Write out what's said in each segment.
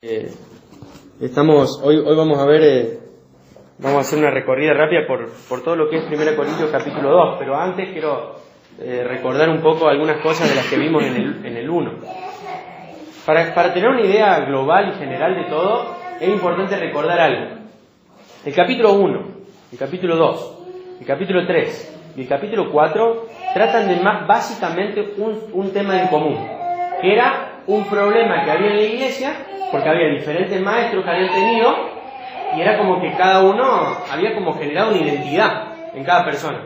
Hoy vamos a ver, vamos a hacer una recorrida rápida por todo lo que es 1 Corintios capítulo 2, pero antes quiero recordar un poco algunas cosas de las que vimos en el 1. Para tener una idea global y general de todo, es importante recordar algo. El capítulo 1, el capítulo 2, el capítulo 3 y el capítulo 4 tratan de básicamente un tema en común, que era un problema que había en la iglesia, porque había diferentes maestros que habían tenido, y era como que cada uno había como generado una identidad en cada persona.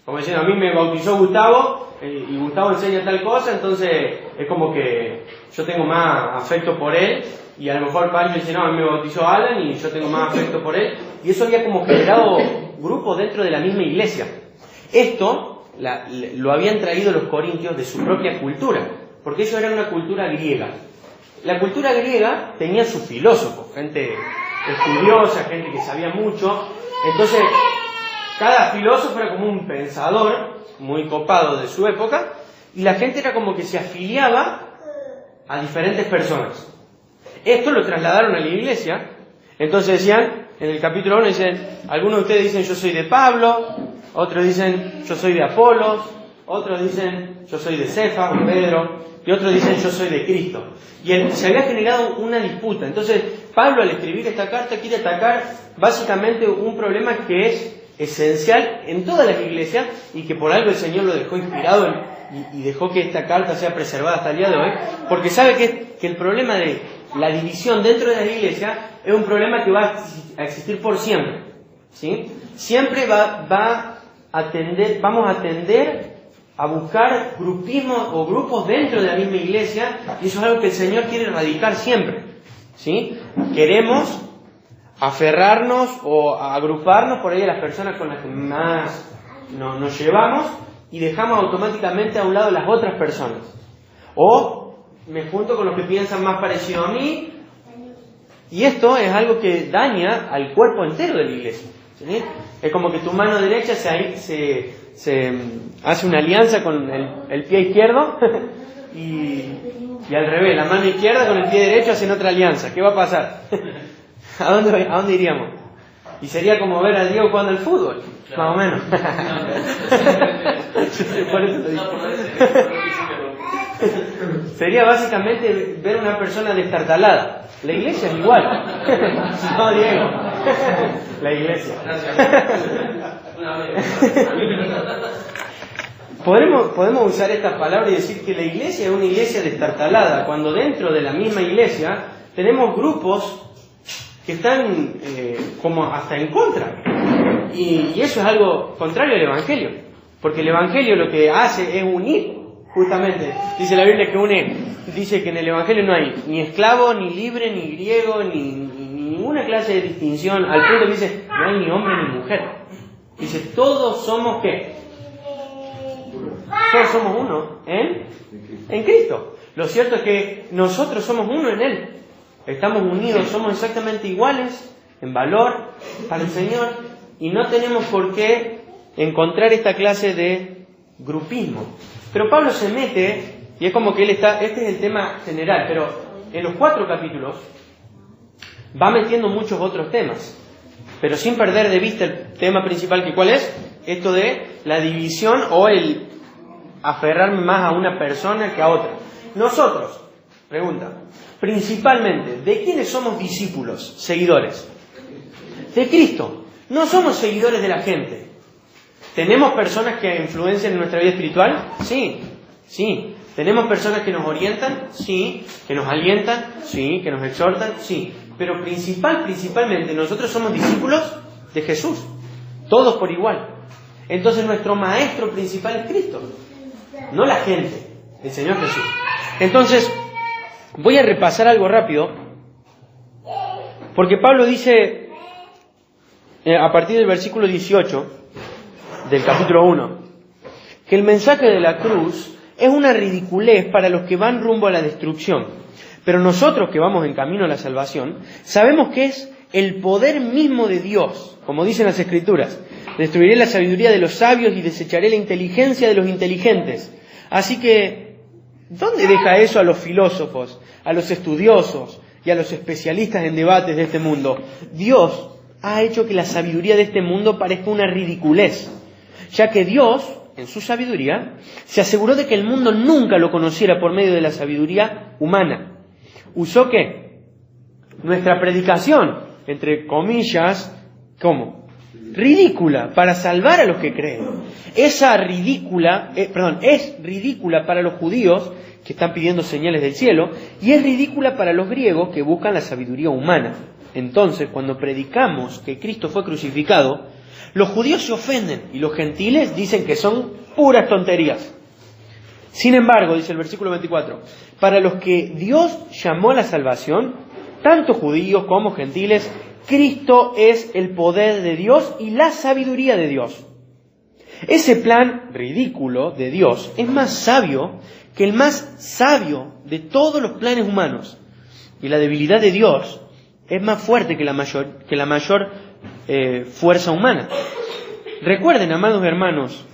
Como diciendo, a mí me bautizó Gustavo, y Gustavo enseña tal cosa, entonces es como que yo tengo más afecto por él, y a lo mejor Pablo dice, no, a mí me bautizó Alan, y yo tengo más afecto por él, y eso había como generado grupos dentro de la misma iglesia. Esto lo habían traído los corintios de su propia cultura, porque ellos eran una cultura griega. La cultura griega tenía sus filósofos, gente estudiosa, gente que sabía mucho. Entonces, cada filósofo era como un pensador muy copado de su época, y la gente era como que se afiliaba a diferentes personas. Esto lo trasladaron a la iglesia. Entonces decían, en el capítulo 1 dicen, algunos de ustedes dicen yo soy de Pablo, otros dicen yo soy de Apolos, otros dicen yo soy de Cefas o Pedro, y otros dicen yo soy de Cristo. Y se había generado una disputa. Entonces Pablo, al escribir esta carta, quiere atacar básicamente un problema que es esencial en todas las iglesias, y que por algo el Señor lo dejó inspirado y dejó que esta carta sea preservada hasta el día de hoy, porque sabe que el problema de la división dentro de la iglesia es un problema que va a existir por siempre, ¿sí? Siempre vamos a tender a buscar grupismos o grupos dentro de la misma iglesia, y eso es algo que el Señor quiere erradicar siempre, ¿sí? Queremos aferrarnos o agruparnos por ahí a las personas con las que más nos llevamos, y dejamos automáticamente a un lado las otras personas. O me junto con los que piensan más parecido a mí, y esto es algo que daña al cuerpo entero de la iglesia, ¿sí? Es como que tu mano derecha se hace una alianza con el pie izquierdo y al revés, la mano izquierda con el pie derecho hacen otra alianza. ¿Qué va a pasar? ¿A dónde iríamos? Y sería como ver a Diego jugando al fútbol, más o menos. Por eso lo digo. Sería básicamente ver una persona destartalada. La iglesia es igual. No, Diego. La iglesia. Podemos usar estas palabras y decir que la iglesia es una iglesia destartalada, cuando dentro de la misma iglesia tenemos grupos que están como hasta en contra. Y eso es algo contrario al Evangelio, porque el Evangelio lo que hace es unir, justamente. Dice la Biblia que dice que en el Evangelio no hay ni esclavo, ni libre, ni griego, ni ninguna clase de distinción, al punto que dice, no hay ni hombre ni mujer. Dice, todos somos ¿qué? Todos somos uno en Cristo. Lo cierto es que nosotros somos uno en Él. Estamos unidos, somos exactamente iguales en valor para el Señor, y no tenemos por qué encontrar esta clase de grupismo. Pero Pablo se mete, y es como que este es el tema general, pero en los 4 capítulos va metiendo muchos otros temas, pero sin perder de vista el tema principal, que ¿cuál es? Esto de la división o el aferrarme más a una persona que a otra. Nosotros, pregunta, principalmente, ¿de quiénes somos discípulos, seguidores? De Cristo. No somos seguidores de la gente. ¿Tenemos personas que influencian en nuestra vida espiritual? Sí. ¿Tenemos personas que nos orientan? Sí. ¿Que nos alientan? Sí. ¿Que nos exhortan? Sí. Pero principalmente nosotros somos discípulos de Jesús. Todos por igual. Entonces nuestro maestro principal es Cristo, no la gente, el Señor Jesús. Entonces, voy a repasar algo rápido, porque Pablo dice, a partir del versículo 18 del capítulo 1, que el mensaje de la cruz es una ridiculez para los que van rumbo a la destrucción, pero nosotros que vamos en camino a la salvación, sabemos que es el poder mismo de Dios, como dicen las Escrituras. Destruiré la sabiduría de los sabios y desecharé la inteligencia de los inteligentes. Así que, ¿dónde deja eso a los filósofos, a los estudiosos, y a los especialistas en debates de este mundo. Dios ha hecho que la sabiduría de este mundo parezca una ridiculez, ya que Dios, en su sabiduría, se aseguró de que el mundo nunca lo conociera por medio de la sabiduría humana. ¿Usó qué? Nuestra predicación, entre comillas, ¿cómo? Ridícula, para salvar a los que creen. Es ridícula para los judíos que están pidiendo señales del cielo, y es ridícula para los griegos que buscan la sabiduría humana. Entonces, cuando predicamos que Cristo fue crucificado, los judíos se ofenden y los gentiles dicen que son puras tonterías. Sin embargo, dice el versículo 24, para los que Dios llamó a la salvación, tanto judíos como gentiles, Cristo es el poder de Dios y la sabiduría de Dios. Ese plan ridículo de Dios es más sabio que el más sabio de todos los planes humanos. Y la debilidad de Dios es más fuerte que la mayor fuerza humana. Recuerden, amados hermanos,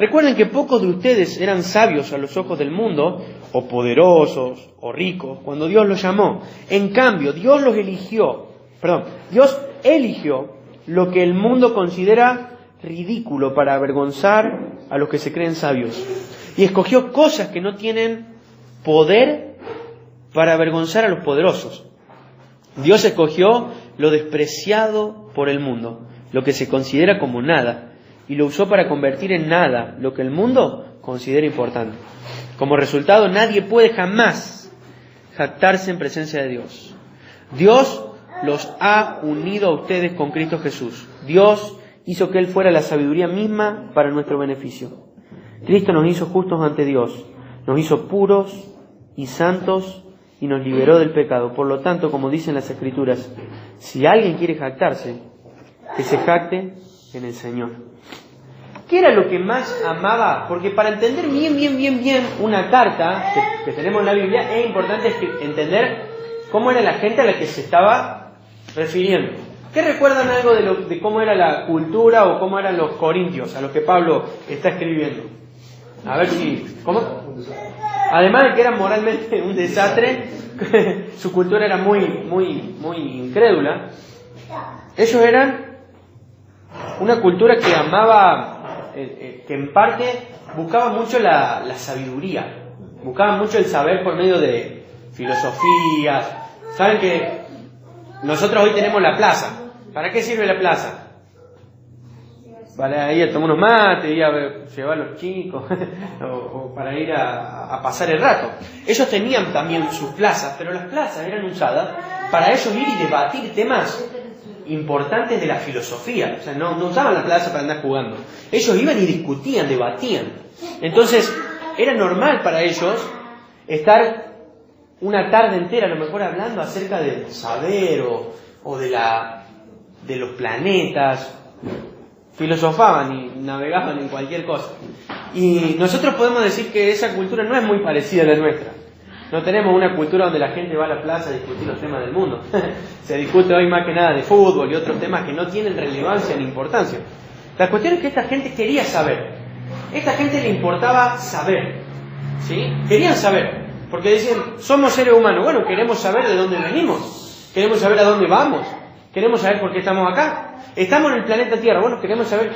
recuerden que pocos de ustedes eran sabios a los ojos del mundo, o poderosos, o ricos, cuando Dios los llamó. En cambio, Dios eligió lo que el mundo considera ridículo para avergonzar a los que se creen sabios. Y escogió cosas que no tienen poder para avergonzar a los poderosos. Dios escogió lo despreciado por el mundo, lo que se considera como nada, y lo usó para convertir en nada lo que el mundo considera importante. Como resultado, nadie puede jamás jactarse en presencia de Dios. Dios los ha unido a ustedes con Cristo Jesús. Dios hizo que Él fuera la sabiduría misma para nuestro beneficio. Cristo nos hizo justos ante Dios, nos hizo puros y santos y nos liberó del pecado. Por lo tanto, como dicen las Escrituras, si alguien quiere jactarse, que se jacte en el Señor. ¿Qué era lo que más amaba? Porque para entender bien una carta que tenemos en la Biblia, es importante entender cómo era la gente a la que se estaba refiriendo. ¿Qué recuerdan algo de cómo era la cultura o cómo eran los corintios a los que Pablo está escribiendo? A ver si... ¿Cómo? Además de que eran moralmente un desastre, su cultura era muy incrédula. Ellos eran una cultura que amaba, que en parte buscaba mucho la sabiduría, buscaba mucho el saber por medio de filosofías. Saben que nosotros hoy tenemos la plaza. ¿Para qué sirve la plaza? Para ir a tomar unos mates, ir a llevar a los chicos, o para ir a pasar el rato. Ellos tenían también sus plazas, pero las plazas eran usadas para ellos ir y debatir temas importantes de la filosofía. O sea, no usaban la plaza para andar jugando. Ellos iban y discutían, debatían. Entonces, era normal para ellos estar una tarde entera, a lo mejor hablando acerca del saber o de los planetas. Filosofaban y navegaban en cualquier cosa. Y nosotros podemos decir que esa cultura no es muy parecida a la nuestra. No tenemos una cultura donde la gente va a la plaza a discutir los temas del mundo. Se discute hoy más que nada de fútbol y otros temas que no tienen relevancia ni importancia. La cuestión es que esta gente quería saber. Esta gente le importaba saber. ¿Sí? Querían saber. Porque decían, somos seres humanos. Bueno, queremos saber de dónde venimos. Queremos saber a dónde vamos. Queremos saber por qué estamos acá. Estamos en el planeta Tierra. Bueno, queremos saber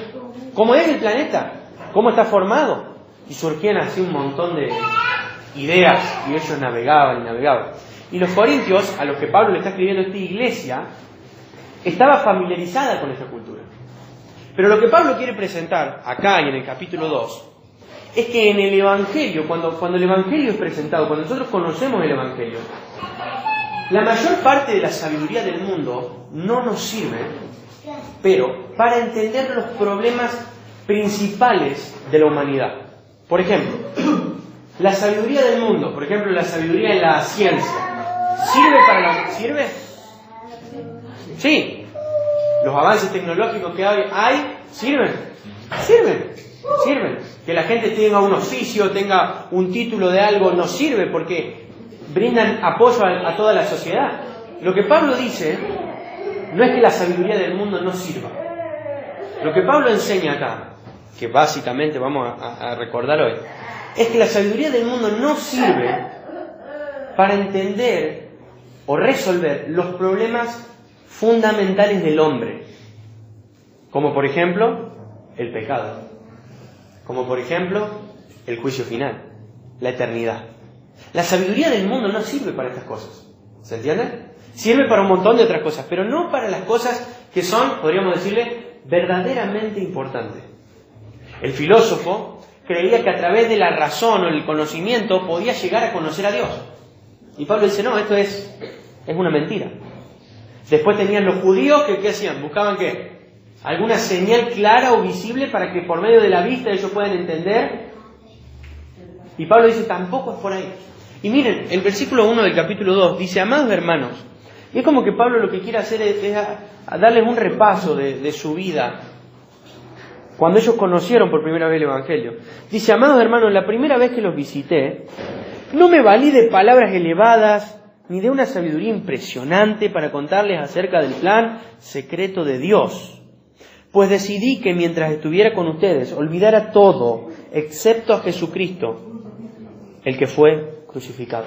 cómo es el planeta, cómo está formado. Y surgían así un montón de ideas y ellos navegaban y navegaban. Y los corintios, a los que Pablo le está escribiendo esta iglesia, estaba familiarizada con esta cultura. Pero lo que Pablo quiere presentar acá y en el capítulo 2 es que en el Evangelio, cuando el Evangelio es presentado, cuando nosotros conocemos el Evangelio, la mayor parte de la sabiduría del mundo no nos sirve, pero para entender los problemas principales de la humanidad. Por ejemplo, la sabiduría del mundo, por ejemplo, la sabiduría en la ciencia, ¿sirve? Sí. Los avances tecnológicos que hay, ¿sirven? Sirven. Que la gente tenga un oficio, tenga un título de algo, no sirve porque brindan apoyo a toda la sociedad. Lo que Pablo dice no es que la sabiduría del mundo no sirva. Lo que Pablo enseña acá, que básicamente vamos a recordar hoy, es que la sabiduría del mundo no sirve para entender o resolver los problemas fundamentales del hombre, como por ejemplo el pecado, como por ejemplo el juicio final, la eternidad. La sabiduría del mundo no sirve para estas cosas, ¿se entiende? Sirve para un montón de otras cosas, pero no para las cosas que son, podríamos decirle, verdaderamente importantes. El filósofo creía que a través de la razón o el conocimiento podía llegar a conocer a Dios. Y Pablo dice, no, esto es una mentira. Después tenían los judíos que ¿qué hacían? Buscaban ¿qué? Alguna señal clara o visible para que por medio de la vista ellos puedan entender. Y Pablo dice, tampoco es por ahí. Y miren, el versículo 1 del capítulo 2 dice, amados hermanos, y es como que Pablo lo que quiere hacer es darles un repaso de su vida, cuando ellos conocieron por primera vez el Evangelio. Dice, amados hermanos, la primera vez que los visité, no me valí de palabras elevadas, ni de una sabiduría impresionante para contarles acerca del plan secreto de Dios. Pues decidí que mientras estuviera con ustedes, olvidara todo, excepto a Jesucristo, el que fue crucificado.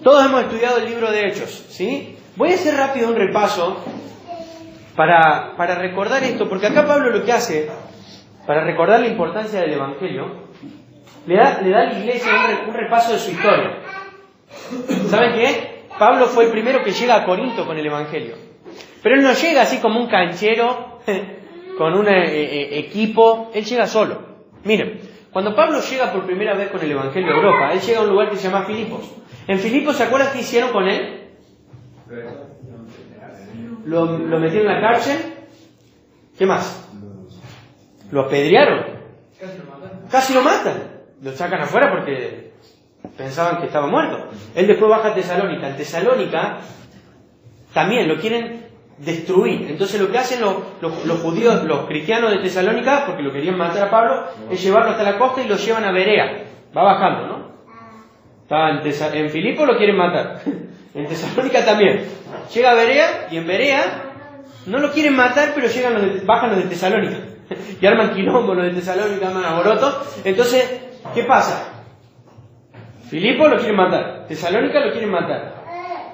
Todos hemos estudiado el libro de Hechos, ¿sí? Voy a hacer rápido un repaso para recordar esto, porque acá Pablo lo que hace, para recordar la importancia del Evangelio, le da a la iglesia un repaso de su historia. ¿Saben qué? Pablo fue el primero que llega a Corinto con el Evangelio. Pero él no llega así como un canchero con un equipo, él llega solo. Miren, cuando Pablo llega por primera vez con el Evangelio a Europa, él llega a un lugar que se llama Filipos. En Filipos, ¿se acuerdan qué hicieron con él? Lo metieron en la cárcel. ¿Qué más? Lo apedrearon. Casi lo matan. Lo sacan afuera porque pensaban que estaba muerto. Él después baja a Tesalónica. En Tesalónica también lo quieren destruir. Entonces lo que hacen los judíos, los cristianos de Tesalónica, porque lo querían matar a Pablo, es llevarlo hasta la costa y lo llevan a Berea. Va bajando, ¿no? Está en Filipos lo quieren matar. En Tesalónica también. Llega a Berea y en Berea no lo quieren matar, pero bajan los de Tesalónica. Y arman quilombo los de Tesalónica, arman alboroto. Entonces, ¿qué pasa? Filipos lo quieren matar, Tesalónica lo quieren matar.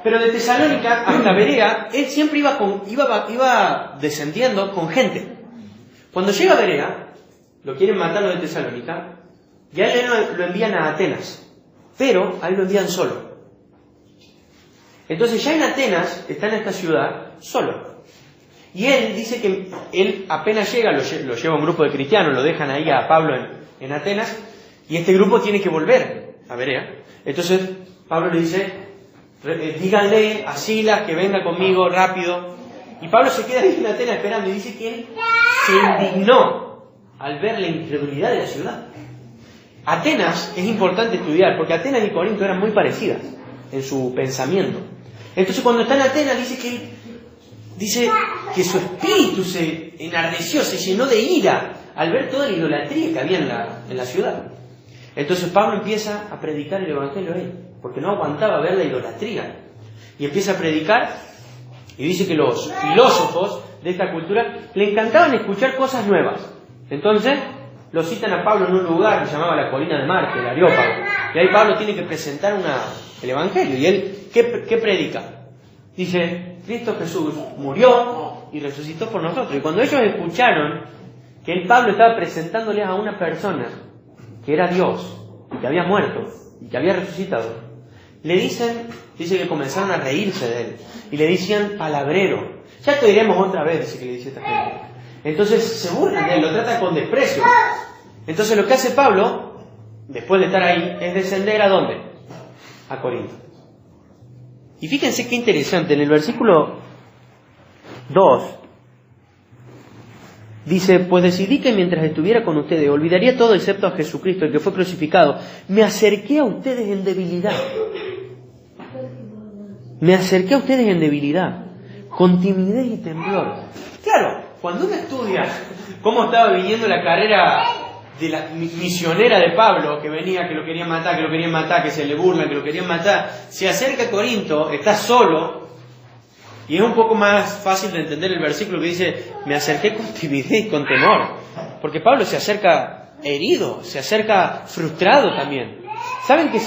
Pero de Tesalónica hasta Berea, él siempre iba descendiendo con gente. Cuando llega a Berea, lo quieren matar los de Tesalónica, y a él lo envían a Atenas. Pero a él lo envían solo. Entonces ya en Atenas, está en esta ciudad, solo. Y él dice que él apenas llega, lo lleva un grupo de cristianos, lo dejan ahí a Pablo en Atenas, y este grupo tiene que volver a Berea. Entonces Pablo le dice, díganle a Silas que venga conmigo rápido. Y Pablo se queda ahí en Atenas esperando, y dice que él se indignó al ver la incredulidad de la ciudad. Atenas es importante estudiar, porque Atenas y Corinto eran muy parecidas en su pensamiento. Entonces cuando está en Atenas dice que su espíritu se enardeció, se llenó de ira al ver toda la idolatría que había en la ciudad. Entonces Pablo empieza a predicar el Evangelio ahí, porque no aguantaba ver la idolatría. Y empieza a predicar, y dice que los filósofos de esta cultura le encantaban escuchar cosas nuevas. Entonces lo citan a Pablo en un lugar que se llamaba la colina de Marte, el Areópago. Y ahí Pablo tiene que presentar el Evangelio. ¿Y él qué predica? Dice, Cristo Jesús murió y resucitó por nosotros. Y cuando ellos escucharon que Pablo estaba presentándoles a una persona que era Dios, y que había muerto, y que había resucitado, dice que comenzaron a reírse de él. Y le decían palabrero. Ya te diremos otra vez, dice que le dice esta gente. Entonces se burlan de él, lo tratan con desprecio. Entonces lo que hace Pablo, después de estar ahí, es descender ¿a dónde? A Corinto. Y fíjense qué interesante, en el versículo 2, dice, pues decidí que mientras estuviera con ustedes, olvidaría todo excepto a Jesucristo, el que fue crucificado. Me acerqué a ustedes en debilidad. Me acerqué a ustedes en debilidad, con timidez y temblor. Claro, cuando uno estudia cómo estaba viviendo la carrera de la misionera de Pablo, que venía, que lo querían matar, que se le burlan, que lo querían matar, se acerca a Corinto, está solo, y es un poco más fácil de entender el versículo que dice, me acerqué con timidez y con temor, porque Pablo se acerca herido, se acerca frustrado también. ¿Saben que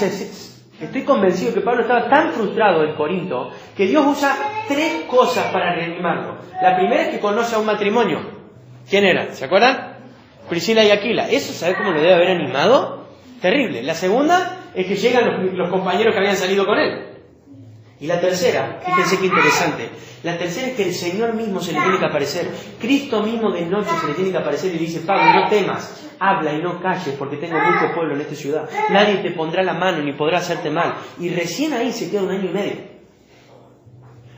Estoy convencido que Pablo estaba tan frustrado en Corinto que Dios usa 3 cosas para reanimarlo. La primera es que conoce a un matrimonio. ¿Quién era? ¿Se acuerdan? Priscila y Aquila. ¿Eso sabe cómo lo debe haber animado? Terrible. La segunda es que llegan los compañeros que habían salido con él. Y la tercera, fíjense qué interesante, la tercera es que el Señor mismo se le tiene que aparecer. Cristo mismo de noche se le tiene que aparecer y le dice: Pablo, no temas, habla y no calles, porque tengo mucho pueblo en esta ciudad. Nadie te pondrá la mano ni podrá hacerte mal. Y recién ahí se queda 1 año y medio.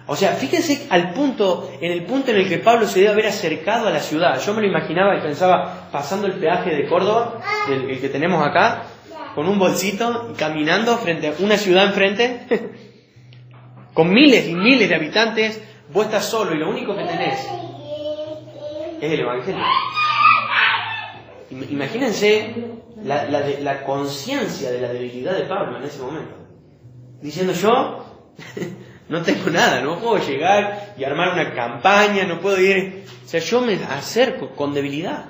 O sea, fíjense en el punto en el que Pablo se debe haber acercado a la ciudad. Yo me lo imaginaba y pensaba pasando el peaje de Córdoba, el que tenemos acá, con un bolsito, caminando frente a una ciudad enfrente, con miles y miles de habitantes. Vos estás solo y lo único que tenés es el Evangelio. Imagínense la conciencia de la debilidad de Pablo en ese momento. Diciendo: yo no tengo nada, no puedo llegar y armar una campaña, no puedo ir. O sea, yo me acerco con debilidad.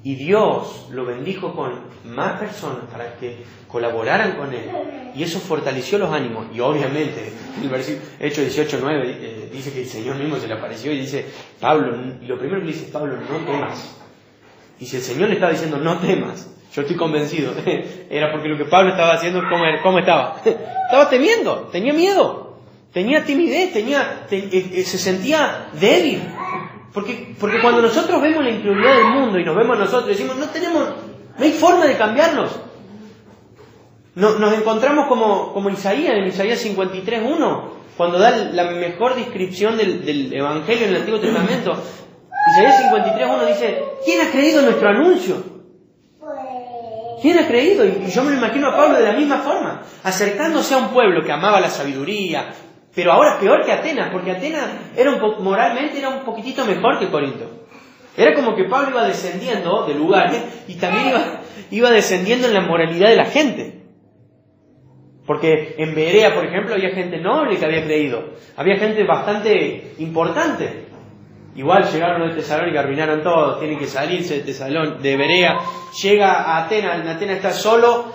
Y Dios lo bendijo con más personas para que colaboraran con él. Y eso fortaleció los ánimos. Y obviamente, el versículo Hechos 18:9 dice que el Señor mismo se le apareció y dice: Pablo, y lo primero que le dice: Pablo, no temas. Y si el Señor le estaba diciendo no temas, yo estoy convencido, era porque lo que Pablo estaba haciendo, ¿cómo estaba? Estaba temiendo, tenía miedo, tenía timidez, se sentía débil. Porque cuando nosotros vemos la inferioridad del mundo y nos vemos nosotros y decimos: no hay forma de cambiarnos. Nos encontramos como Isaías, en Isaías 53:1, cuando da la mejor descripción del Evangelio en el Antiguo Testamento. Isaías 53:1 dice: ¿quién ha creído nuestro anuncio? ¿Quién ha creído? Y yo me lo imagino a Pablo de la misma forma, acercándose a un pueblo que amaba la sabiduría, pero ahora peor que Atenas, porque Atenas moralmente era un poquitito mejor que Corinto. Era como que Pablo iba descendiendo de lugares y también iba descendiendo en la moralidad de la gente. Porque en Berea, por ejemplo, había gente noble que había creído. Había gente bastante importante. Igual llegaron de Tesalónica y arruinaron todo. Tienen que salirse de Berea. Llega a Atenas. En Atenas está solo.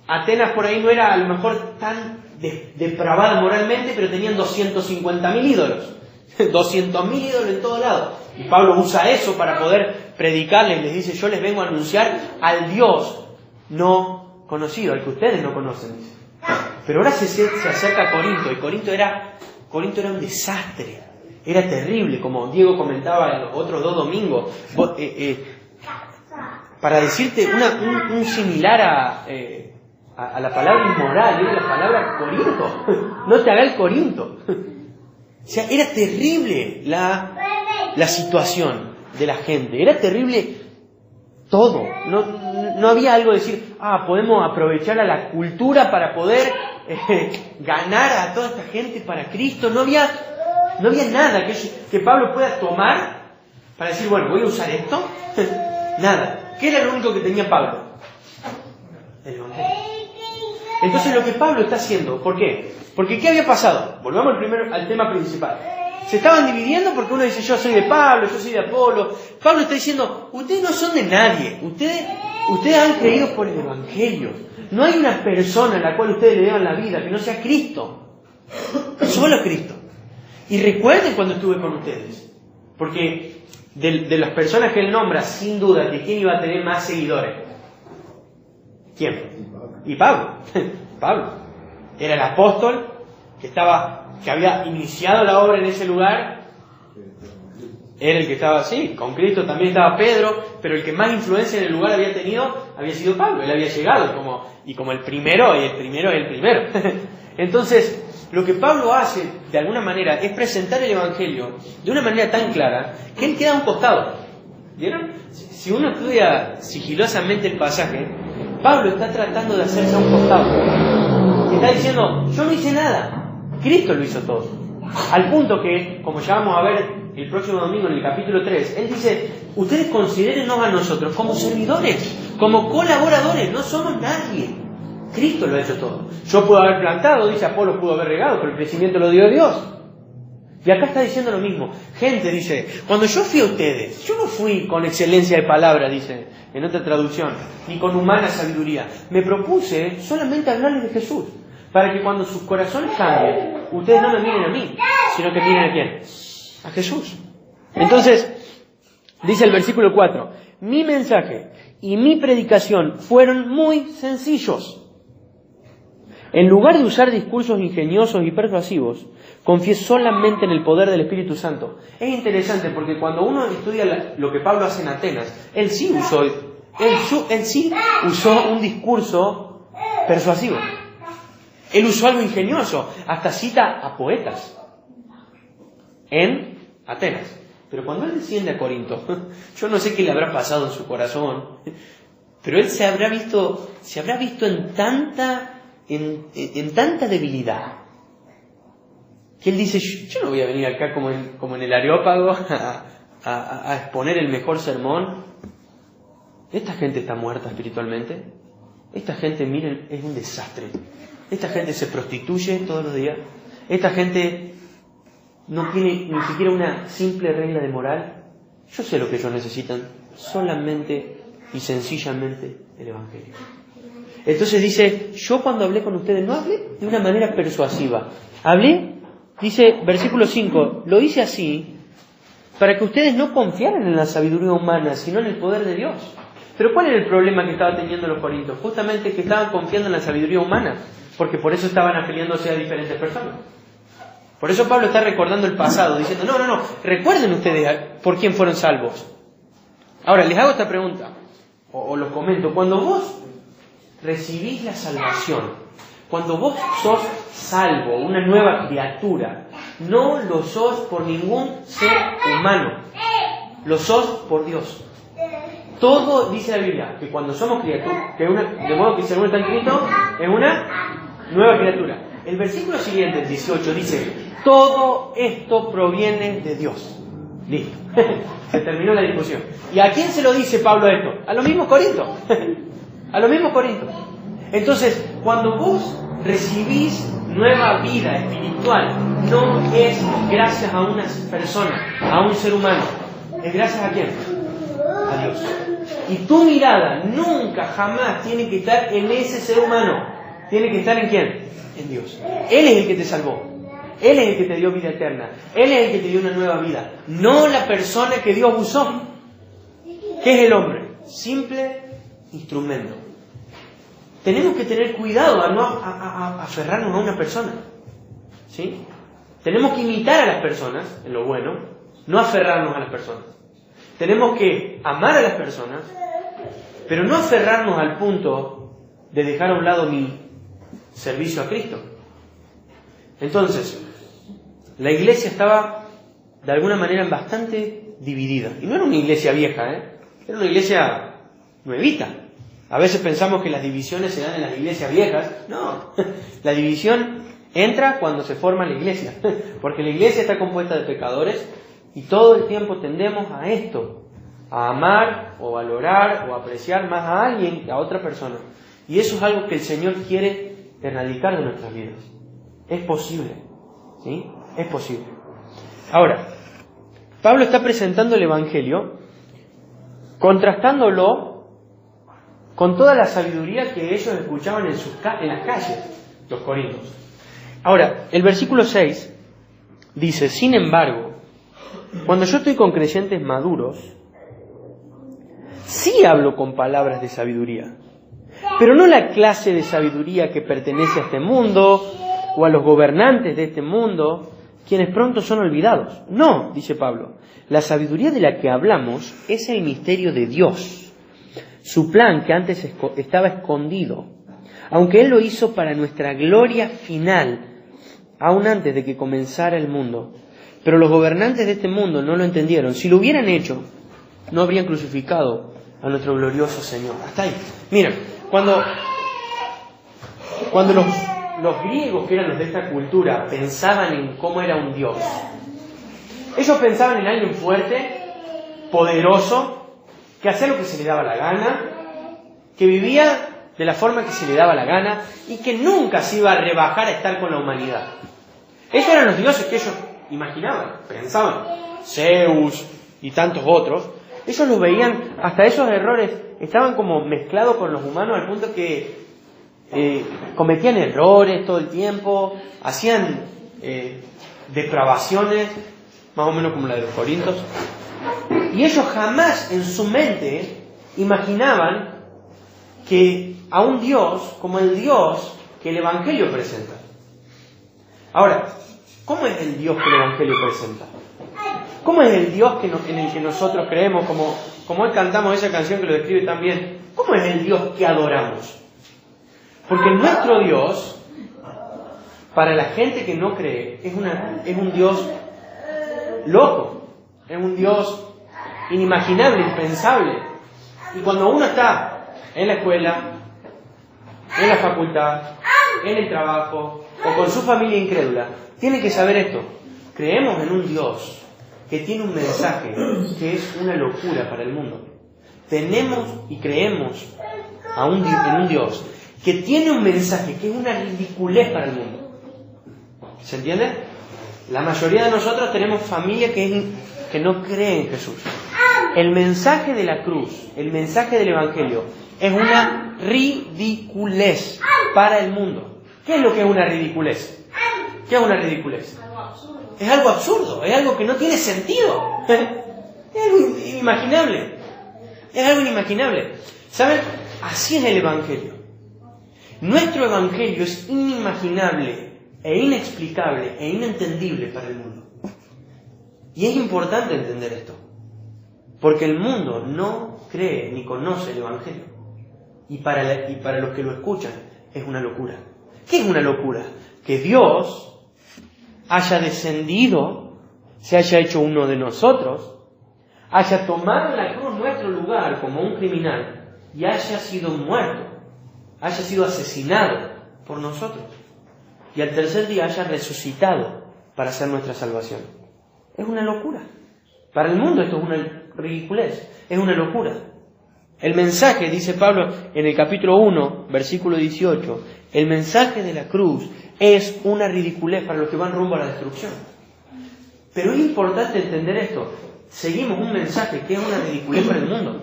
Atenas por ahí no era a lo mejor tan depravada moralmente, pero tenían 250.000 ídolos. 200.000 ídolos en todo lado. Y Pablo usa eso para poder predicarles. Les dice: yo les vengo a anunciar al Dios no conocido, al que ustedes no conocen. Dice. Pero ahora se acerca a Corinto, y Corinto era un desastre, era terrible, como Diego comentaba en los otros 2 domingos. Para decirte un similar a la palabra inmoral, era la palabra Corinto. No te hagas el Corinto. O sea, era terrible la situación de la gente, era terrible todo. No había algo de decir: podemos aprovechar a la cultura para poder ganar a toda esta gente para Cristo. No había nada que Pablo pueda tomar para decir: bueno, voy a usar esto. Nada. ¿Qué era lo único que tenía Pablo? El Evangelio. Entonces lo que Pablo está haciendo, ¿por qué? Porque ¿qué había pasado? Volvamos al tema principal. Se estaban dividiendo porque uno dice: yo soy de Pablo, yo soy de Apolo. Pablo está diciendo: ustedes no son de nadie. Ustedes han creído por el Evangelio. No hay una persona a la cual ustedes le deban la vida que no sea Cristo. Solo Cristo. Y recuerden cuando estuve con ustedes. Porque de las personas que él nombra, sin duda, que quién iba a tener más seguidores. ¿Quién? Y Pablo. Pablo. Era el apóstol que había iniciado la obra en ese lugar. Era el que estaba, sí, con Cristo. También estaba Pedro, pero el que más influencia en el lugar había tenido había sido Pablo. Él había llegado como el primero, y el primero es el primero. Entonces, lo que Pablo hace, de alguna manera, es presentar el Evangelio de una manera tan clara que él queda a un costado. ¿Vieron? Si uno estudia sigilosamente el pasaje, Pablo está tratando de hacerse a un costado. Está diciendo: yo no hice nada. Cristo lo hizo todo. Al punto que, como ya vamos a ver el próximo domingo en el capítulo 3, él dice: ustedes considérennos a nosotros como servidores, como colaboradores, no somos nadie. Cristo lo ha hecho todo. Yo puedo haber plantado, dice Apolo, pudo haber regado, pero el crecimiento lo dio Dios. Y acá está diciendo lo mismo. Gente, dice, cuando yo fui a ustedes, yo no fui con excelencia de palabra, dice en otra traducción, ni con humana sabiduría. Me propuse solamente hablarles de Jesús, para que cuando sus corazones cambien, ustedes no me miren a mí, sino que miren a quién, a Jesús. Entonces, dice el versículo 4, mi mensaje y mi predicación fueron muy sencillos. En lugar de usar discursos ingeniosos y persuasivos, confié solamente en el poder del Espíritu Santo. Es interesante porque cuando uno estudia lo que Pablo hace en Atenas, él sí usó un discurso persuasivo. Él usó algo ingenioso, hasta cita a poetas en Atenas. Pero cuando él desciende a Corinto, yo no sé qué le habrá pasado en su corazón, pero él se habrá visto en tanta debilidad, que él dice, yo no voy a venir acá como en el Areópago a exponer el mejor sermón. Esta gente está muerta espiritualmente. Esta gente, miren, es un desastre. Esta gente se prostituye todos los días. Esta gente no tiene ni siquiera una simple regla de moral. Yo sé lo que ellos necesitan, solamente y sencillamente el Evangelio. Entonces dice, yo cuando hablé con ustedes no hablé de una manera persuasiva. Hablé, dice versículo 5, lo hice así para que ustedes no confiaran en la sabiduría humana, sino en el poder de Dios. Pero ¿cuál era el problema que estaban teniendo los corintios? Justamente que estaban confiando en la sabiduría humana, porque por eso estaban afiliándose a diferentes personas. Por eso Pablo está recordando el pasado, diciendo, no, recuerden ustedes por quién fueron salvos. Ahora, les hago esta pregunta, o los comento. Cuando vos recibís la salvación, cuando vos sos salvo, una nueva criatura, no lo sos por ningún ser humano, lo sos por Dios. Todo dice la Biblia, que cuando somos criaturas, de modo que si alguno está en Cristo, es una nueva criatura. El versículo siguiente, el 18, dice, todo esto proviene de Dios. Listo. Se terminó la discusión. ¿Y a quién se lo dice Pablo esto? A los mismos corintios. A los mismos corintios. Entonces, cuando vos recibís nueva vida espiritual, no es gracias a una persona, a un ser humano. ¿Es gracias a quién? A Dios. Y tu mirada nunca, jamás tiene que estar en ese ser humano. Tiene que estar en quién? En Dios. Él es el que te salvó. Él es el que te dio vida eterna. Él es el que te dio una nueva vida. No la persona que Dios usó. ¿Qué es el hombre? Simple instrumento. Tenemos que tener cuidado a no aferrarnos a una persona. ¿Sí? Tenemos que imitar a las personas en lo bueno, no aferrarnos a las personas. Tenemos que amar a las personas, pero no aferrarnos al punto de dejar a un lado mi servicio a Cristo. Entonces, la iglesia estaba de alguna manera bastante dividida. Y no era una iglesia vieja, era una iglesia nuevita. A veces pensamos que las divisiones se dan en las iglesias viejas. No, la división entra cuando se forma la iglesia. Porque la iglesia está compuesta de pecadores y todo el tiempo tendemos a esto, a amar o valorar o apreciar más a alguien que a otra persona. Y eso es algo que el Señor quiere erradicar de nuestras vidas. Es posible, ¿sí? Es posible. Ahora, Pablo está presentando el Evangelio, contrastándolo con toda la sabiduría que ellos escuchaban en las calles, los corintios. Ahora, el versículo 6 dice, sin embargo, cuando yo estoy con creyentes maduros, sí hablo con palabras de sabiduría, pero no la clase de sabiduría que pertenece a este mundo o a los gobernantes de este mundo, quienes pronto son olvidados. No, dice Pablo, la sabiduría de la que hablamos es el misterio de Dios, su plan que antes estaba escondido, aunque Él lo hizo para nuestra gloria final, aún antes de que comenzara el mundo. Pero los gobernantes de este mundo no lo entendieron. Si lo hubieran hecho, no habrían crucificado a nuestro glorioso Señor. Hasta ahí. Miren, cuando los griegos, que eran los de esta cultura, pensaban en cómo era un Dios, ellos pensaban en alguien fuerte, poderoso, que hacía lo que se le daba la gana, que vivía de la forma que se le daba la gana y que nunca se iba a rebajar a estar con la humanidad. Esos eran los dioses que ellos imaginaban, pensaban, Zeus y tantos otros, ellos los veían, hasta esos errores estaban como mezclados con los humanos al punto que cometían errores todo el tiempo, hacían depravaciones, más o menos como la de los Corintios, y ellos jamás en su mente imaginaban que a un Dios como el Dios que el Evangelio presenta. Ahora, ¿cómo es el Dios que el Evangelio presenta? ¿Cómo es el Dios en el que nosotros creemos, como hoy cantamos esa canción que lo describe tan bien? ¿Cómo es el Dios que adoramos? Porque nuestro Dios, para la gente que no cree, es un Dios loco, es un Dios inimaginable, impensable. Y cuando uno está en la escuela, en la facultad, en el trabajo o con su familia incrédula, tiene que saber esto: creemos en un Dios que tiene un mensaje que es una locura para el mundo. Tenemos y creemos en un Dios que tiene un mensaje que es una ridiculez para el mundo. ¿Se entiende? La mayoría de nosotros tenemos familia que no cree en Jesús. El mensaje de la cruz, el mensaje del Evangelio, es una ridiculez para el mundo. ¿Qué es lo que es una ridiculez? ¿Qué es una ridiculez? Es algo absurdo, es algo que no tiene sentido. Es algo inimaginable. Es algo inimaginable. ¿Saben? Así es el Evangelio. Nuestro Evangelio es inimaginable e inexplicable e inentendible para el mundo. Y es importante entender esto, porque el mundo no cree ni conoce el Evangelio. Y para los que lo escuchan es una locura. ¿Qué es una locura? Que Dios haya descendido, se haya hecho uno de nosotros, haya tomado en la cruz nuestro lugar como un criminal y haya sido muerto, haya sido asesinado por nosotros y al tercer día haya resucitado para hacer nuestra salvación. Es una locura. Para el mundo esto es una ridiculez, es una locura. El mensaje, dice Pablo en el capítulo 1, versículo 18, el mensaje de la cruz es una ridiculez para los que van rumbo a la destrucción. Pero es importante entender esto. Seguimos un mensaje que es una ridiculez para el mundo.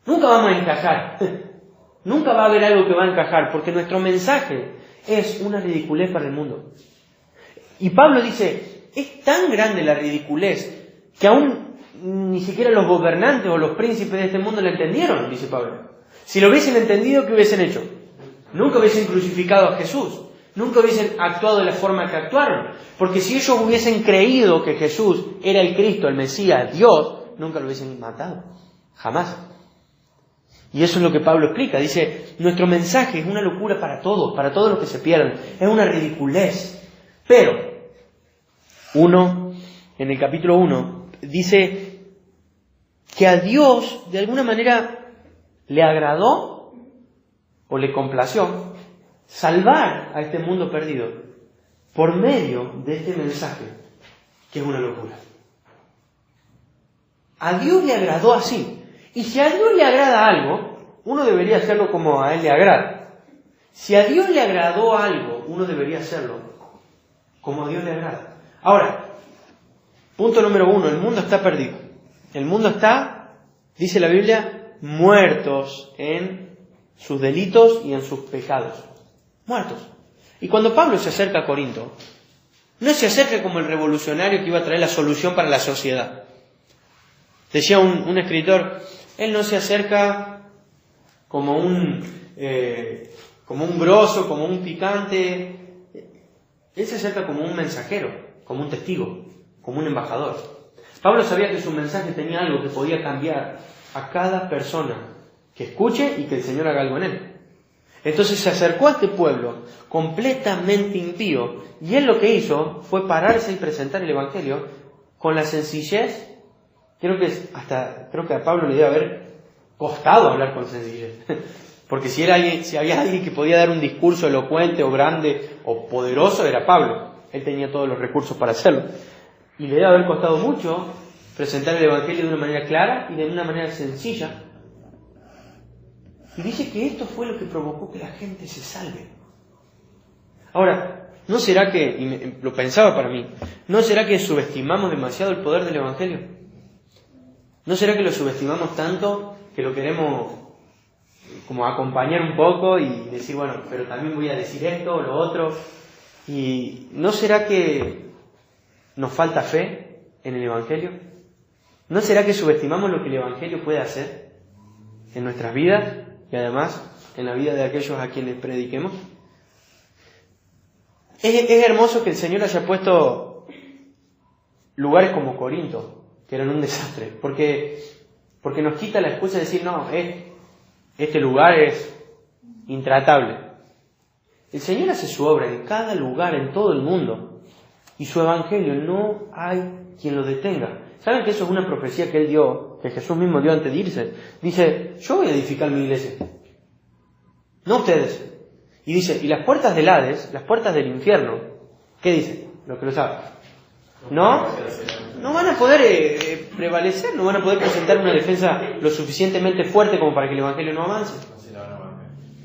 Nunca vamos a encajar. Nunca va a haber algo que va a encajar, porque nuestro mensaje es una ridiculez para el mundo. Y Pablo dice, es tan grande la ridiculez que aún ni siquiera los gobernantes o los príncipes de este mundo lo entendieron, dice Pablo. Si lo hubiesen entendido, ¿qué hubiesen hecho? Nunca hubiesen crucificado a Jesús. Nunca hubiesen actuado de la forma que actuaron. Porque si ellos hubiesen creído que Jesús era el Cristo, el Mesías, Dios, nunca lo hubiesen matado. Jamás. Y eso es lo que Pablo explica. Dice, nuestro mensaje es una locura para todos los que se pierden. Es una ridiculez. Pero, en el capítulo 1, dice que a Dios de alguna manera le agradó o le complació salvar a este mundo perdido por medio de este mensaje, que es una locura. A Dios le agradó así. Y si a Dios le agrada algo, uno debería hacerlo como a Él le agrada. Si a Dios le agradó algo, uno debería hacerlo como a Dios le agrada. Ahora, punto número 1, el mundo está perdido. El mundo está, dice la Biblia, muertos en sus delitos y en sus pecados. Muertos. Y cuando Pablo se acerca a Corinto, no se acerca como el revolucionario que iba a traer la solución para la sociedad. Decía un escritor, él no se acerca como un grosso, como un picante. Él se acerca como un mensajero, como un testigo, como un embajador. Pablo sabía que su mensaje tenía algo que podía cambiar a cada persona que escuche y que el Señor haga algo en él. Entonces se acercó a este pueblo completamente impío y él lo que hizo fue pararse y presentar el Evangelio con la sencillez. Creo que a Pablo le debe haber costado hablar con sencillez. Porque si había alguien que podía dar un discurso elocuente o grande o poderoso, era Pablo. Él tenía todos los recursos para hacerlo. Y le debe haber costado mucho presentar el Evangelio de una manera clara y de una manera sencilla. Y dice que esto fue lo que provocó que la gente se salve. Ahora, ¿no será que, y lo pensaba para mí, ¿no será que subestimamos demasiado el poder del Evangelio? ¿No será que lo subestimamos tanto que lo queremos como acompañar un poco y decir, bueno, pero también voy a decir esto o lo otro? ¿Y no será que nos falta fe en el Evangelio? ¿No será que subestimamos lo que el Evangelio puede hacer en nuestras vidas y además en la vida de aquellos a quienes prediquemos? Es hermoso que el Señor haya puesto lugares como Corinto, que eran un desastre, porque nos quita la excusa de decir, no, este lugar es intratable. El Señor hace su obra en cada lugar, en todo el mundo, y su Evangelio no hay quien lo detenga. ¿Saben que eso es una profecía que Él dio, que Jesús mismo dio antes de irse? Dice, yo voy a edificar mi iglesia, no ustedes. Y dice, y las puertas del Hades, las puertas del infierno, ¿qué dice? Lo que lo sabe. No van a poder prevalecer, no van a poder presentar una defensa lo suficientemente fuerte como para que el Evangelio no avance.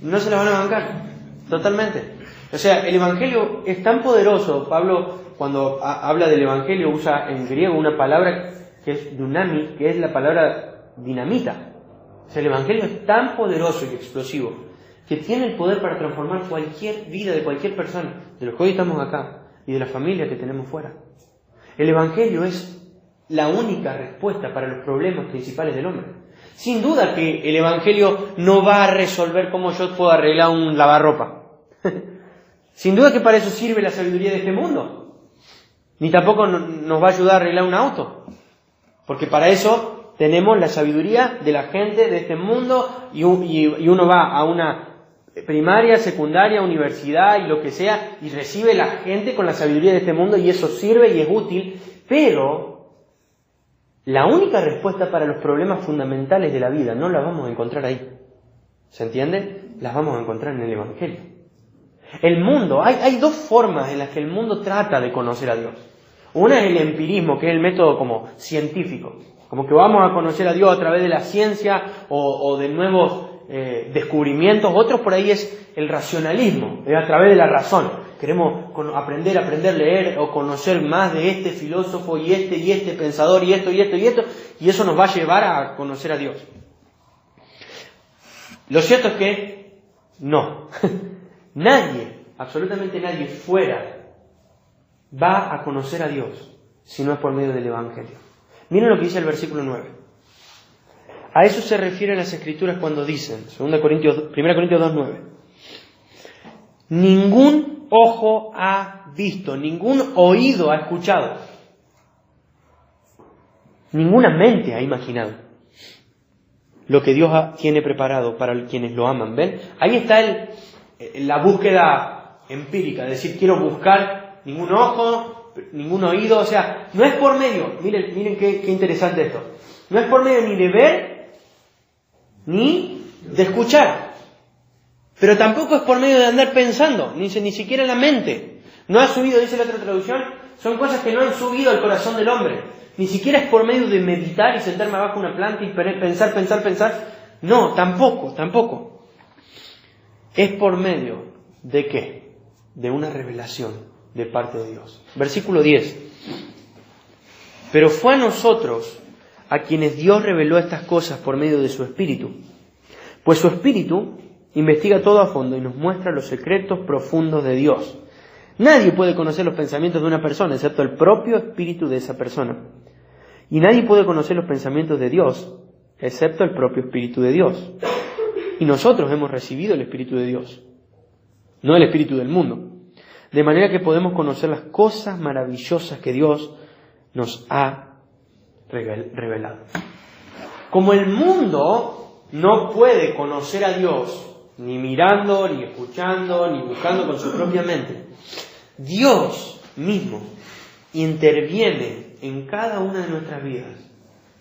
No se la van a bancar, totalmente. O sea, el Evangelio es tan poderoso. Pablo, cuando habla del Evangelio, usa en griego una palabra que es dunami, que es la palabra dinamita. O sea, el Evangelio es tan poderoso y explosivo que tiene el poder para transformar cualquier vida de cualquier persona, de los que hoy estamos acá y de la familia que tenemos fuera. El Evangelio es la única respuesta para los problemas principales del hombre. Sin duda que el Evangelio no va a resolver cómo yo puedo arreglar un lavarropa. Sin duda que para eso sirve la sabiduría de este mundo. Ni tampoco nos va a ayudar a arreglar un auto. Porque para eso tenemos la sabiduría de la gente de este mundo y uno va a una primaria, secundaria, universidad y lo que sea, y recibe la gente con la sabiduría de este mundo, y eso sirve y es útil, pero la única respuesta para los problemas fundamentales de la vida no la vamos a encontrar ahí. ¿Se entiende? Las vamos a encontrar en el Evangelio. El mundo, hay dos formas en las que el mundo trata de conocer a Dios. Una es el empirismo, que es el método como científico, como que vamos a conocer a Dios a través de la ciencia o de nuevos descubrimientos. Otros por ahí es el racionalismo, es a través de la razón. Queremos aprender, leer o conocer más de este filósofo y este pensador y esto, y eso nos va a llevar a conocer a Dios. Lo cierto es que no. Nadie, absolutamente nadie fuera va a conocer a Dios si no es por medio del Evangelio. Miren lo que dice el versículo 9. A eso se refieren las Escrituras cuando dicen, 1 Corintios 2:9, ningún ojo ha visto, ningún oído ha escuchado, ninguna mente ha imaginado lo que Dios tiene preparado para quienes lo aman. ¿Ven? Ahí está la búsqueda empírica, es decir, quiero buscar ningún ojo, ningún oído, o sea, no es por medio, miren qué interesante esto, no es por medio ni de ver ni de escuchar, pero tampoco es por medio de andar pensando, ni siquiera en la mente. No ha subido, dice la otra traducción, son cosas que no han subido al corazón del hombre. Ni siquiera es por medio de meditar y sentarme abajo de una planta y pensar. No, tampoco. Es por medio de ¿qué? De una revelación de parte de Dios. Versículo 10. Pero fue a nosotros a quienes Dios reveló estas cosas por medio de su Espíritu. Pues su Espíritu investiga todo a fondo y nos muestra los secretos profundos de Dios. Nadie puede conocer los pensamientos de una persona excepto el propio Espíritu de esa persona. Y nadie puede conocer los pensamientos de Dios excepto el propio Espíritu de Dios. Y nosotros hemos recibido el Espíritu de Dios, no el Espíritu del mundo. De manera que podemos conocer las cosas maravillosas que Dios nos ha revelado. Como el mundo no puede conocer a Dios ni mirando, ni escuchando, ni buscando con su propia mente, Dios mismo interviene en cada una de nuestras vidas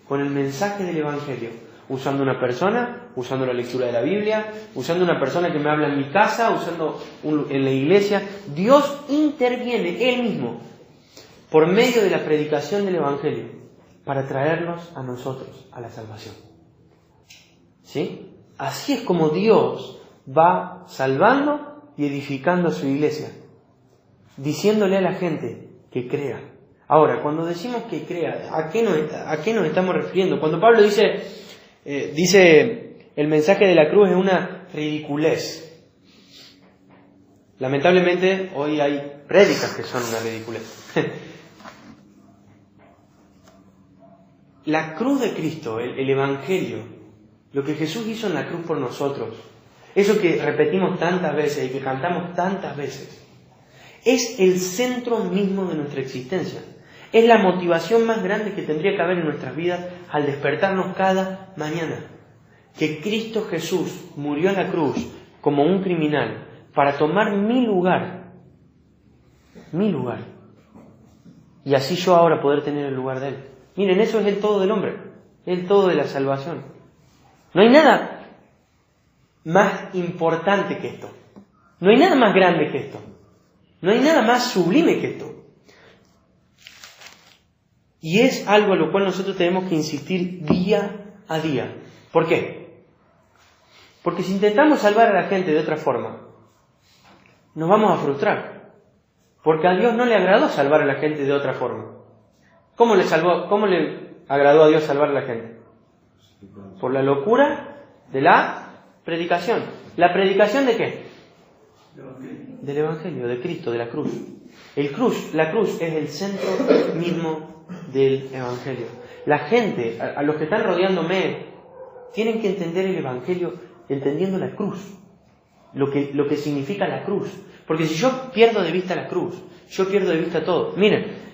con el mensaje del Evangelio, usando una persona, usando la lectura de la Biblia, usando una persona que me habla en mi casa, usando en la iglesia. Dios interviene Él mismo por medio de la predicación del Evangelio para traernos a nosotros a la salvación. ¿Sí? Así es como Dios va salvando y edificando a su iglesia. diciéndole a la gente que crea. Ahora, cuando decimos que crea, ¿a qué nos estamos refiriendo? Cuando Pablo dice el mensaje de la cruz es una ridiculez. Lamentablemente hoy hay prédicas que son una ridiculez. La cruz de Cristo, el Evangelio, lo que Jesús hizo en la cruz por nosotros, eso que repetimos tantas veces y que cantamos tantas veces, es el centro mismo de nuestra existencia. Es la motivación más grande que tendría que haber en nuestras vidas al despertarnos cada mañana. Que Cristo Jesús murió en la cruz como un criminal para tomar mi lugar. Mi lugar. Y así yo ahora poder tener el lugar de Él. Miren, eso es el todo del hombre. El todo de la salvación. No hay nada más importante que esto. No hay nada más grande que esto. No hay nada más sublime que esto. Y es algo a lo cual nosotros tenemos que insistir día a día. ¿Por qué? Porque si intentamos salvar a la gente de otra forma, nos vamos a frustrar. Porque a Dios no le agradó salvar a la gente de otra forma. ¿Cómo le agradó a Dios salvar a la gente? Por la locura de la predicación. ¿La predicación de qué? Del Evangelio, de Cristo, de la cruz. La cruz es el centro mismo del Evangelio. La gente, a los que están rodeándome, tienen que entender el Evangelio entendiendo la cruz. Lo que significa la cruz. Porque si yo pierdo de vista la cruz, yo pierdo de vista todo. Miren,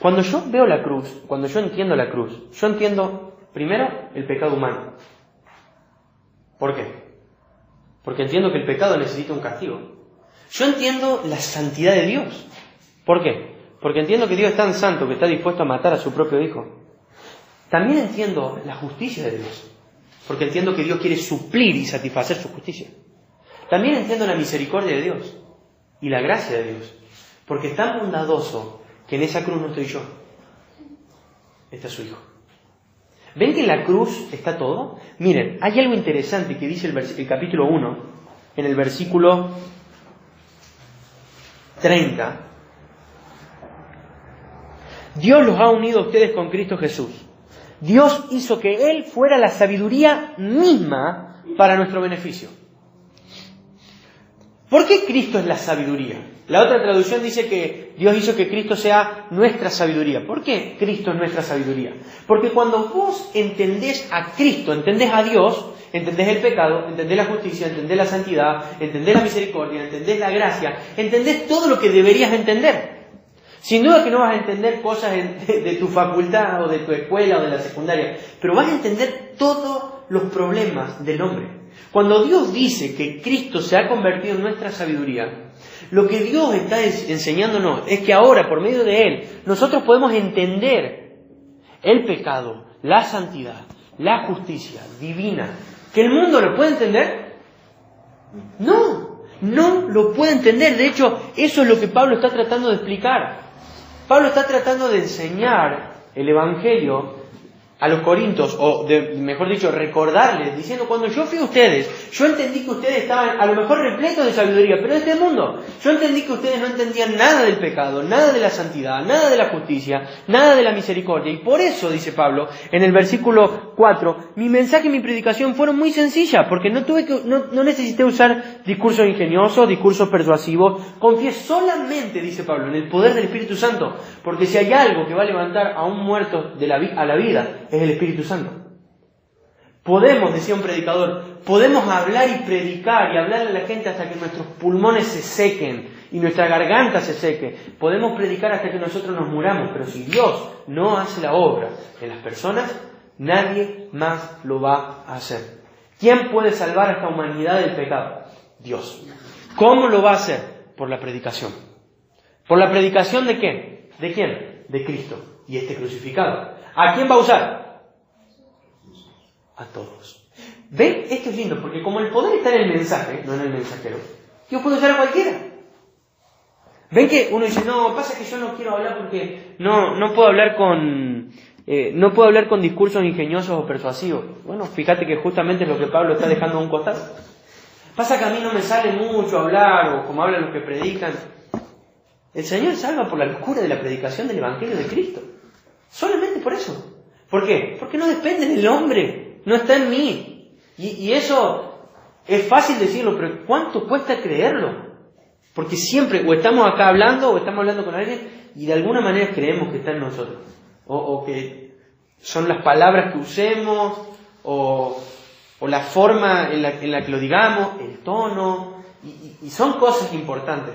cuando yo veo la cruz, cuando yo entiendo la cruz, yo entiendo primero el pecado humano. ¿Por qué? Porque entiendo que el pecado necesita un castigo. Yo entiendo la santidad de Dios. ¿Por qué? Porque entiendo que Dios es tan santo que está dispuesto a matar a su propio Hijo. También entiendo la justicia de Dios. Porque entiendo que Dios quiere suplir y satisfacer su justicia. También entiendo la misericordia de Dios y la gracia de Dios. Porque es tan bondadoso que en esa cruz no estoy yo. Está su Hijo. ¿Ven que en la cruz está todo? Miren, hay algo interesante que dice el capítulo 1, en el versículo 30. Dios los ha unido a ustedes con Cristo Jesús. Dios hizo que Él fuera la sabiduría misma para nuestro beneficio. ¿Por qué Cristo es la sabiduría? La otra traducción dice que Dios hizo que Cristo sea nuestra sabiduría. ¿Por qué Cristo es nuestra sabiduría? Porque cuando vos entendés a Cristo, entendés a Dios, entendés el pecado, entendés la justicia, entendés la santidad, entendés la misericordia, entendés la gracia, entendés todo lo que deberías entender. Sin duda que no vas a entender cosas de tu facultad o de tu escuela o de la secundaria, pero vas a entender todos los problemas del hombre. Cuando Dios dice que Cristo se ha convertido en nuestra sabiduría, lo que Dios está enseñándonos es que ahora, por medio de Él, nosotros podemos entender el pecado, la santidad, la justicia divina. ¿Que el mundo lo puede entender? No lo puede entender. De hecho, eso es lo que Pablo está tratando de explicar. Pablo está tratando de enseñar el Evangelio a los corintios, mejor dicho, recordarles, diciendo, cuando yo fui a ustedes, yo entendí que ustedes estaban a lo mejor repletos de sabiduría, pero de este mundo, yo entendí que ustedes no entendían nada del pecado, nada de la santidad, nada de la justicia, nada de la misericordia, y por eso, dice Pablo, en el versículo 4, mi mensaje y mi predicación fueron muy sencillas, porque no necesité usar discursos ingeniosos, discursos persuasivos, confié solamente, dice Pablo, en el poder del Espíritu Santo, porque si hay algo que va a levantar a un muerto a la vida, es el Espíritu Santo. Podemos, decía un predicador, podemos hablar y predicar y hablarle a la gente hasta que nuestros pulmones se sequen y nuestra garganta se seque. Podemos predicar hasta que nosotros nos muramos, pero si Dios no hace la obra en las personas, nadie más lo va a hacer. ¿Quién puede salvar a esta humanidad del pecado? Dios. ¿Cómo lo va a hacer? Por la predicación. ¿Por la predicación de quién? ¿De quién? De Cristo y este crucificado. ¿A quién va a usar? A todos. ¿Ven? Esto es lindo, porque como el poder está en el mensaje, no en el mensajero, Dios puede usar a cualquiera. ¿Ven que uno dice, no, pasa que yo no quiero hablar porque no puedo hablar con discursos ingeniosos o persuasivos? Bueno, fíjate que justamente es lo que Pablo está dejando a un costado. Pasa que a mí no me sale mucho hablar, o como hablan los que predican. El Señor salva por la locura de la predicación del Evangelio de Cristo. Solamente por eso. ¿Por qué? Porque no depende del hombre, no está en mí. Y eso es fácil decirlo, pero ¿cuánto cuesta creerlo? Porque siempre o estamos acá hablando o estamos hablando con alguien y de alguna manera creemos que está en nosotros. O que son las palabras que usemos o la forma en la que lo digamos, el tono. Y son cosas importantes,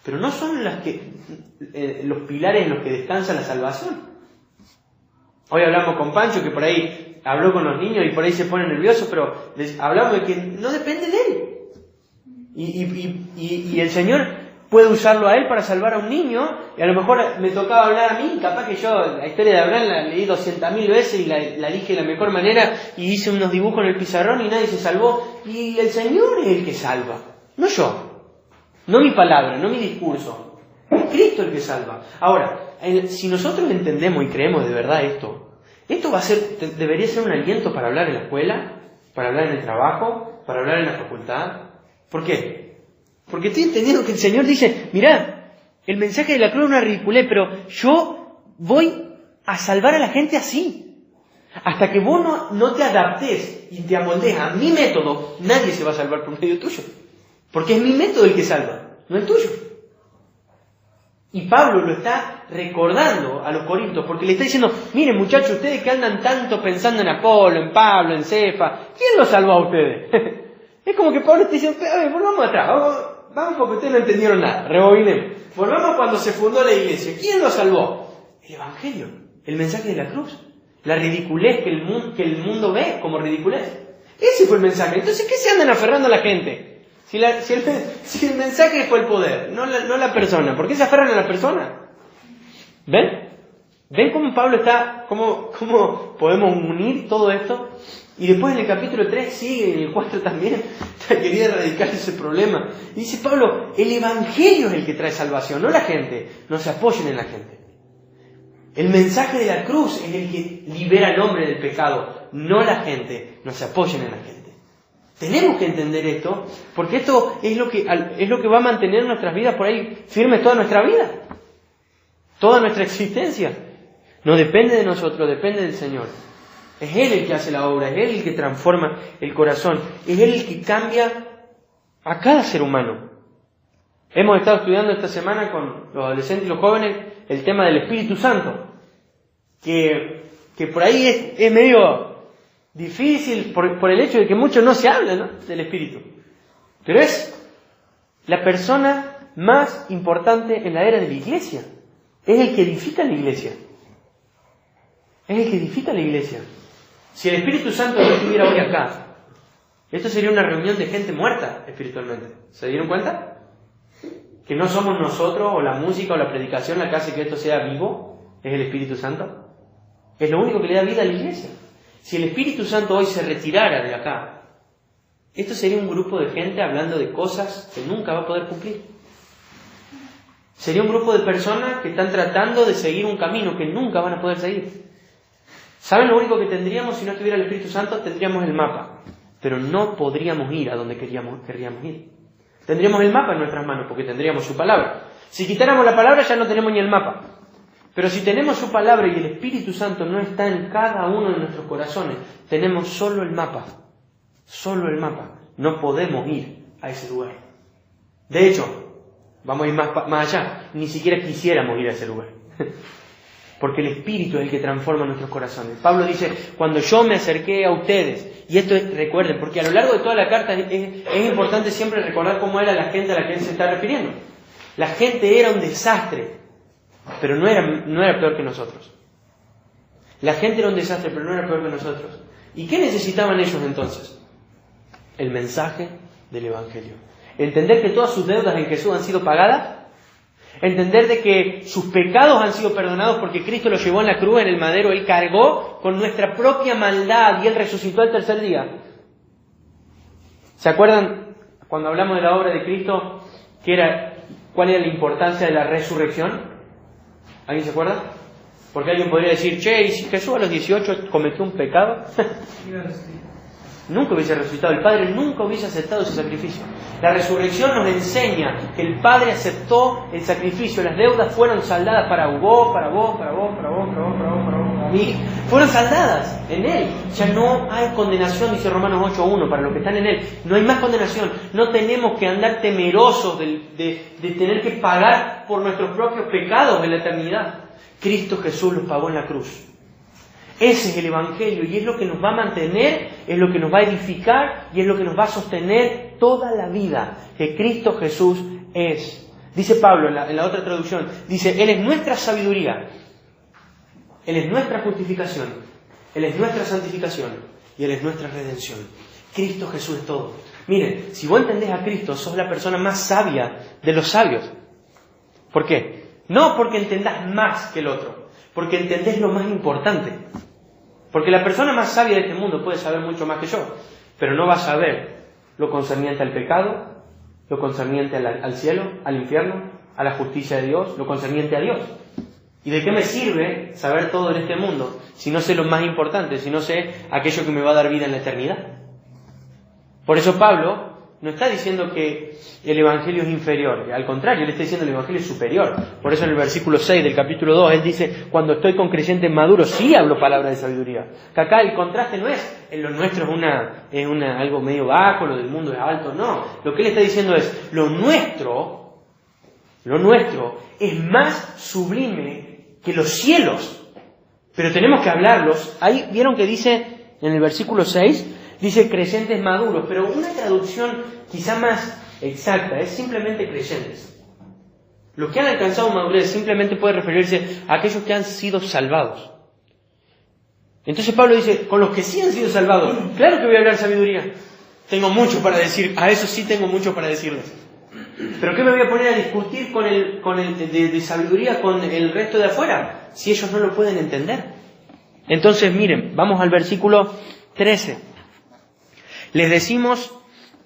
pero no son los pilares en los que descansa la salvación. Hoy hablamos con Pancho, que por ahí habló con los niños y por ahí se pone nervioso, pero hablamos de que no depende de él. Y el Señor puede usarlo a él para salvar a un niño, y a lo mejor me tocaba hablar a mí, capaz que yo la historia de Abraham la leí 200.000 veces y la dije de la mejor manera, y hice unos dibujos en el pizarrón y nadie se salvó. Y el Señor es el que salva, no yo, no mi palabra, no mi discurso, es Cristo el que salva. Ahora, si nosotros entendemos y creemos de verdad esto debería ser un aliento para hablar en la escuela, para hablar en el trabajo, para hablar en la facultad. ¿Por qué? Porque estoy entendiendo que el Señor dice, mirad, el mensaje de la cruz es una ridiculez, pero yo voy a salvar a la gente así. Hasta que vos no te adaptes y te amoldes a mi método, nadie se va a salvar por medio tuyo. Porque es mi método el que salva, no el tuyo. Y Pablo lo está recordando a los corintios, porque le está diciendo, miren muchachos, ustedes que andan tanto pensando en Apolo, en Pablo, en Cefa, ¿quién los salvó a ustedes? Es como que Pablo está diciendo, a ver, volvamos atrás, vamos porque ustedes no entendieron nada, rebobinemos. Volvamos cuando se fundó la iglesia. ¿Quién lo salvó? El Evangelio, el mensaje de la cruz, la ridiculez que el mundo ve como ridiculez. Ese fue el mensaje. Entonces, ¿qué se andan aferrando a la gente? Si el mensaje fue el poder, no la persona, ¿por qué se aferran a la persona? ¿Ven? ¿Ven cómo Pablo está, cómo podemos unir todo esto? Y después en el capítulo 3 sigue, en el 4 también, quería erradicar ese problema. Y dice Pablo, el Evangelio es el que trae salvación, no la gente. No se apoyen en la gente. El mensaje de la cruz es el que libera al hombre del pecado, no la gente. No se apoyen en la gente. Tenemos que entender esto, porque esto es lo que va a mantener nuestras vidas por ahí firmes toda nuestra vida. Toda nuestra existencia. No depende de nosotros, depende del Señor. Es Él el que hace la obra, es Él el que transforma el corazón, es Él el que cambia a cada ser humano. Hemos estado estudiando esta semana con los adolescentes y los jóvenes el tema del Espíritu Santo, que por ahí es medio difícil por el hecho de que mucho no se habla, ¿no?, del Espíritu. Pero es la persona más importante en la era de la iglesia. Es el que edifica la iglesia. Es el que edifica la iglesia. Si el Espíritu Santo no estuviera hoy acá, esto sería una reunión de gente muerta espiritualmente. ¿Se dieron cuenta? Que no somos nosotros o la música o la predicación la que hace que esto sea vivo, es el Espíritu Santo. Es lo único que le da vida a la iglesia. Si el Espíritu Santo hoy se retirara de acá, esto sería un grupo de gente hablando de cosas que nunca va a poder cumplir. Sería un grupo de personas que están tratando de seguir un camino que nunca van a poder seguir. ¿Saben lo único que tendríamos si no estuviera el Espíritu Santo? Tendríamos el mapa, pero no podríamos ir a donde querríamos ir. Tendríamos el mapa en nuestras manos porque tendríamos su palabra. Si quitáramos la palabra ya no tenemos ni el mapa. Pero si tenemos su palabra y el Espíritu Santo no está en cada uno de nuestros corazones, tenemos solo el mapa. Solo el mapa. No podemos ir a ese lugar. De hecho, vamos a ir más allá. Ni siquiera quisiéramos ir a ese lugar. Porque el Espíritu es el que transforma nuestros corazones. Pablo dice, cuando yo me acerqué a ustedes, y esto recuerden, porque a lo largo de toda la carta es importante siempre recordar cómo era la gente a la que él se está refiriendo. La gente era un desastre, pero no era peor que nosotros. La gente era un desastre, pero no era peor que nosotros. ¿Y qué necesitaban ellos entonces? El mensaje del Evangelio. Entender que todas sus deudas en Jesús han sido pagadas. Entender de que sus pecados han sido perdonados porque Cristo los llevó en la cruz, en el madero. Él cargó con nuestra propia maldad y Él resucitó al tercer día. ¿Se acuerdan cuando hablamos de la obra de Cristo? ¿Cuál era la importancia de la resurrección? ¿Alguien se acuerda? Porque alguien podría decir, che, ¿y si Jesús a los 18 cometió un pecado? nunca hubiese resucitado. El Padre nunca hubiese aceptado ese sacrificio. La resurrección nos enseña que el Padre aceptó el sacrificio. Las deudas fueron saldadas para vos, para vos, para vos, para vos, para vos, para vos, para vos, para mí. Fueron saldadas en Él. Ya no hay condenación, dice Romanos 8:1, para los que están en Él. No hay más condenación. No tenemos que andar temerosos de tener que pagar por nuestros propios pecados en la eternidad. Cristo Jesús los pagó en la cruz. Ese es el Evangelio y es lo que nos va a mantener, es lo que nos va a edificar y es lo que nos va a sostener toda la vida, que Cristo Jesús es. Dice Pablo en la otra traducción, dice, Él es nuestra sabiduría, Él es nuestra justificación, Él es nuestra santificación y Él es nuestra redención. Cristo Jesús es todo. Miren, si vos entendés a Cristo, sos la persona más sabia de los sabios. ¿Por qué? No porque entendás más que el otro, porque entendés lo más importante. Porque la persona más sabia de este mundo puede saber mucho más que yo, pero no va a saber lo concerniente al pecado, lo concerniente al cielo, al infierno, a la justicia de Dios, lo concerniente a Dios. ¿Y de qué me sirve saber todo en este mundo si no sé lo más importante, si no sé aquello que me va a dar vida en la eternidad? Por eso Pablo no está diciendo que el Evangelio es inferior, al contrario, él está diciendo que el Evangelio es superior. Por eso en el versículo 6 del capítulo 2, él dice, cuando estoy con creyentes maduros, sí hablo palabras de sabiduría. Que acá el contraste no es, en lo nuestro es algo medio bajo, lo del mundo es alto, no. Lo que él está diciendo es, lo nuestro es más sublime que los cielos. Pero tenemos que hablarlos. Ahí vieron que dice, en el versículo 6, dice creyentes maduros, pero una traducción quizá más exacta es simplemente creyentes. Los que han alcanzado madurez simplemente puede referirse a aquellos que han sido salvados. Entonces Pablo dice, con los que sí han sido salvados, claro que voy a hablar sabiduría. Tengo mucho para decir, a eso sí tengo mucho para decirles. ¿Pero qué me voy a poner a discutir de sabiduría con el resto de afuera? Si ellos no lo pueden entender. Entonces miren, vamos al versículo 13. Les decimos,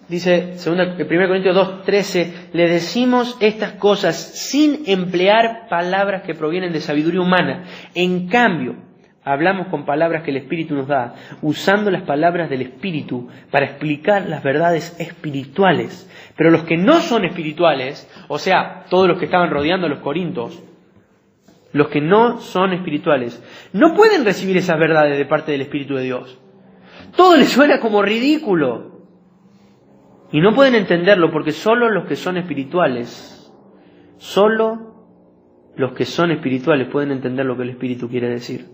dice 1 Corintios 2:13, les decimos estas cosas sin emplear palabras que provienen de sabiduría humana. En cambio, hablamos con palabras que el Espíritu nos da, usando las palabras del Espíritu para explicar las verdades espirituales. Pero los que no son espirituales, o sea, todos los que estaban rodeando a los corintios, los que no son espirituales, no pueden recibir esas verdades de parte del Espíritu de Dios. Todo les suena como ridículo. Y no pueden entenderlo porque solo los que son espirituales pueden entender lo que el Espíritu quiere decir.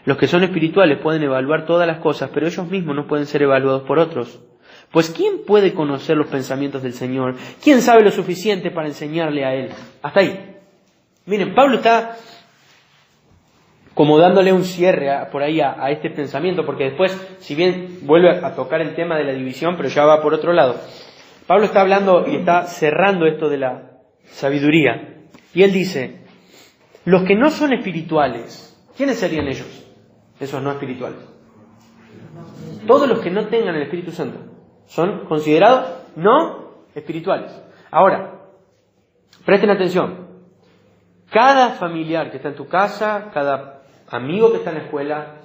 Los que son espirituales pueden evaluar todas las cosas, pero ellos mismos no pueden ser evaluados por otros. Pues ¿quién puede conocer los pensamientos del Señor? ¿Quién sabe lo suficiente para enseñarle a Él? Hasta ahí. Miren, Pablo está como dándole un cierre por ahí a este pensamiento, porque después, si bien vuelve a tocar el tema de la división, pero ya va por otro lado. Pablo está hablando y está cerrando esto de la sabiduría. Y él dice, los que no son espirituales, ¿quiénes serían ellos? Esos no espirituales. Todos los que no tengan el Espíritu Santo son considerados no espirituales. Ahora, presten atención. Cada familiar que está en tu casa, cada amigo que está en la escuela,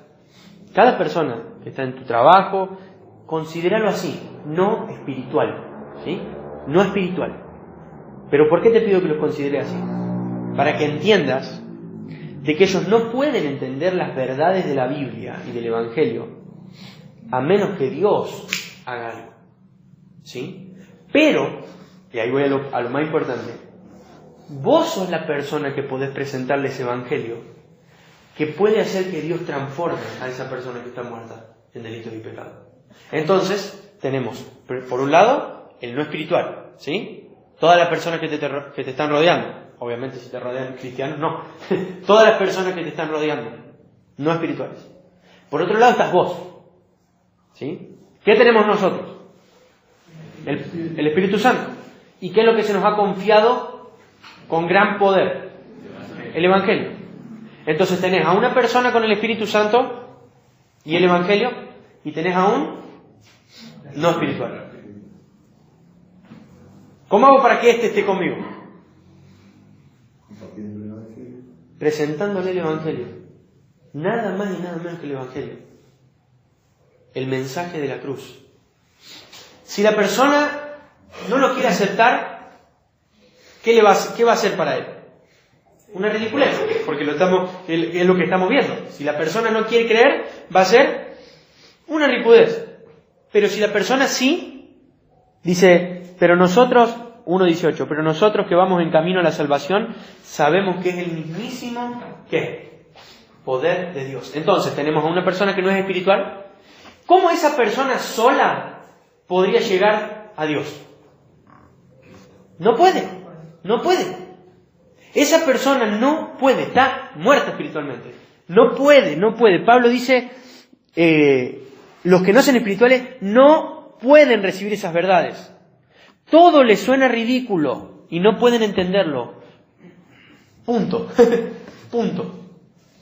cada persona que está en tu trabajo, considéralo así, no espiritual, ¿sí? No espiritual. ¿Pero por qué te pido que los considere así? Para que entiendas de que ellos no pueden entender las verdades de la Biblia y del Evangelio a menos que Dios haga algo, ¿sí? Pero, y ahí voy a lo más importante, vos sos la persona que podés presentarle ese Evangelio que puede hacer que Dios transforme a esa persona que está muerta en delitos y pecado. Entonces, tenemos, por un lado, el no espiritual, ¿sí? Todas las personas que te están rodeando. Obviamente, si te rodean cristianos, no. Todas las personas que te están rodeando, no espirituales. Por otro lado, estás vos, ¿sí? ¿Qué tenemos nosotros? El Espíritu Santo. ¿Y qué es lo que se nos ha confiado con gran poder? El Evangelio. Entonces tenés a una persona con el Espíritu Santo y el Evangelio, y tenés a un no espiritual. ¿Cómo hago para que éste esté conmigo? Presentándole el Evangelio. Nada más y nada menos que el Evangelio. El mensaje de la cruz. Si la persona no lo quiere aceptar, ¿qué va a hacer para él? Una ridiculez, porque es lo que estamos viendo. Si la persona no quiere creer, va a ser una ridiculez. Pero si la persona sí, dice, pero nosotros, 1.18, pero nosotros que vamos en camino a la salvación, sabemos que es el mismísimo, ¿qué? Poder de Dios. Entonces, tenemos a una persona que no es espiritual. ¿Cómo esa persona sola podría llegar a Dios? No puede. Esa persona no puede, está muerta espiritualmente. No puede. Pablo dice, los que no son espirituales no pueden recibir esas verdades. Todo les suena ridículo y no pueden entenderlo. Punto.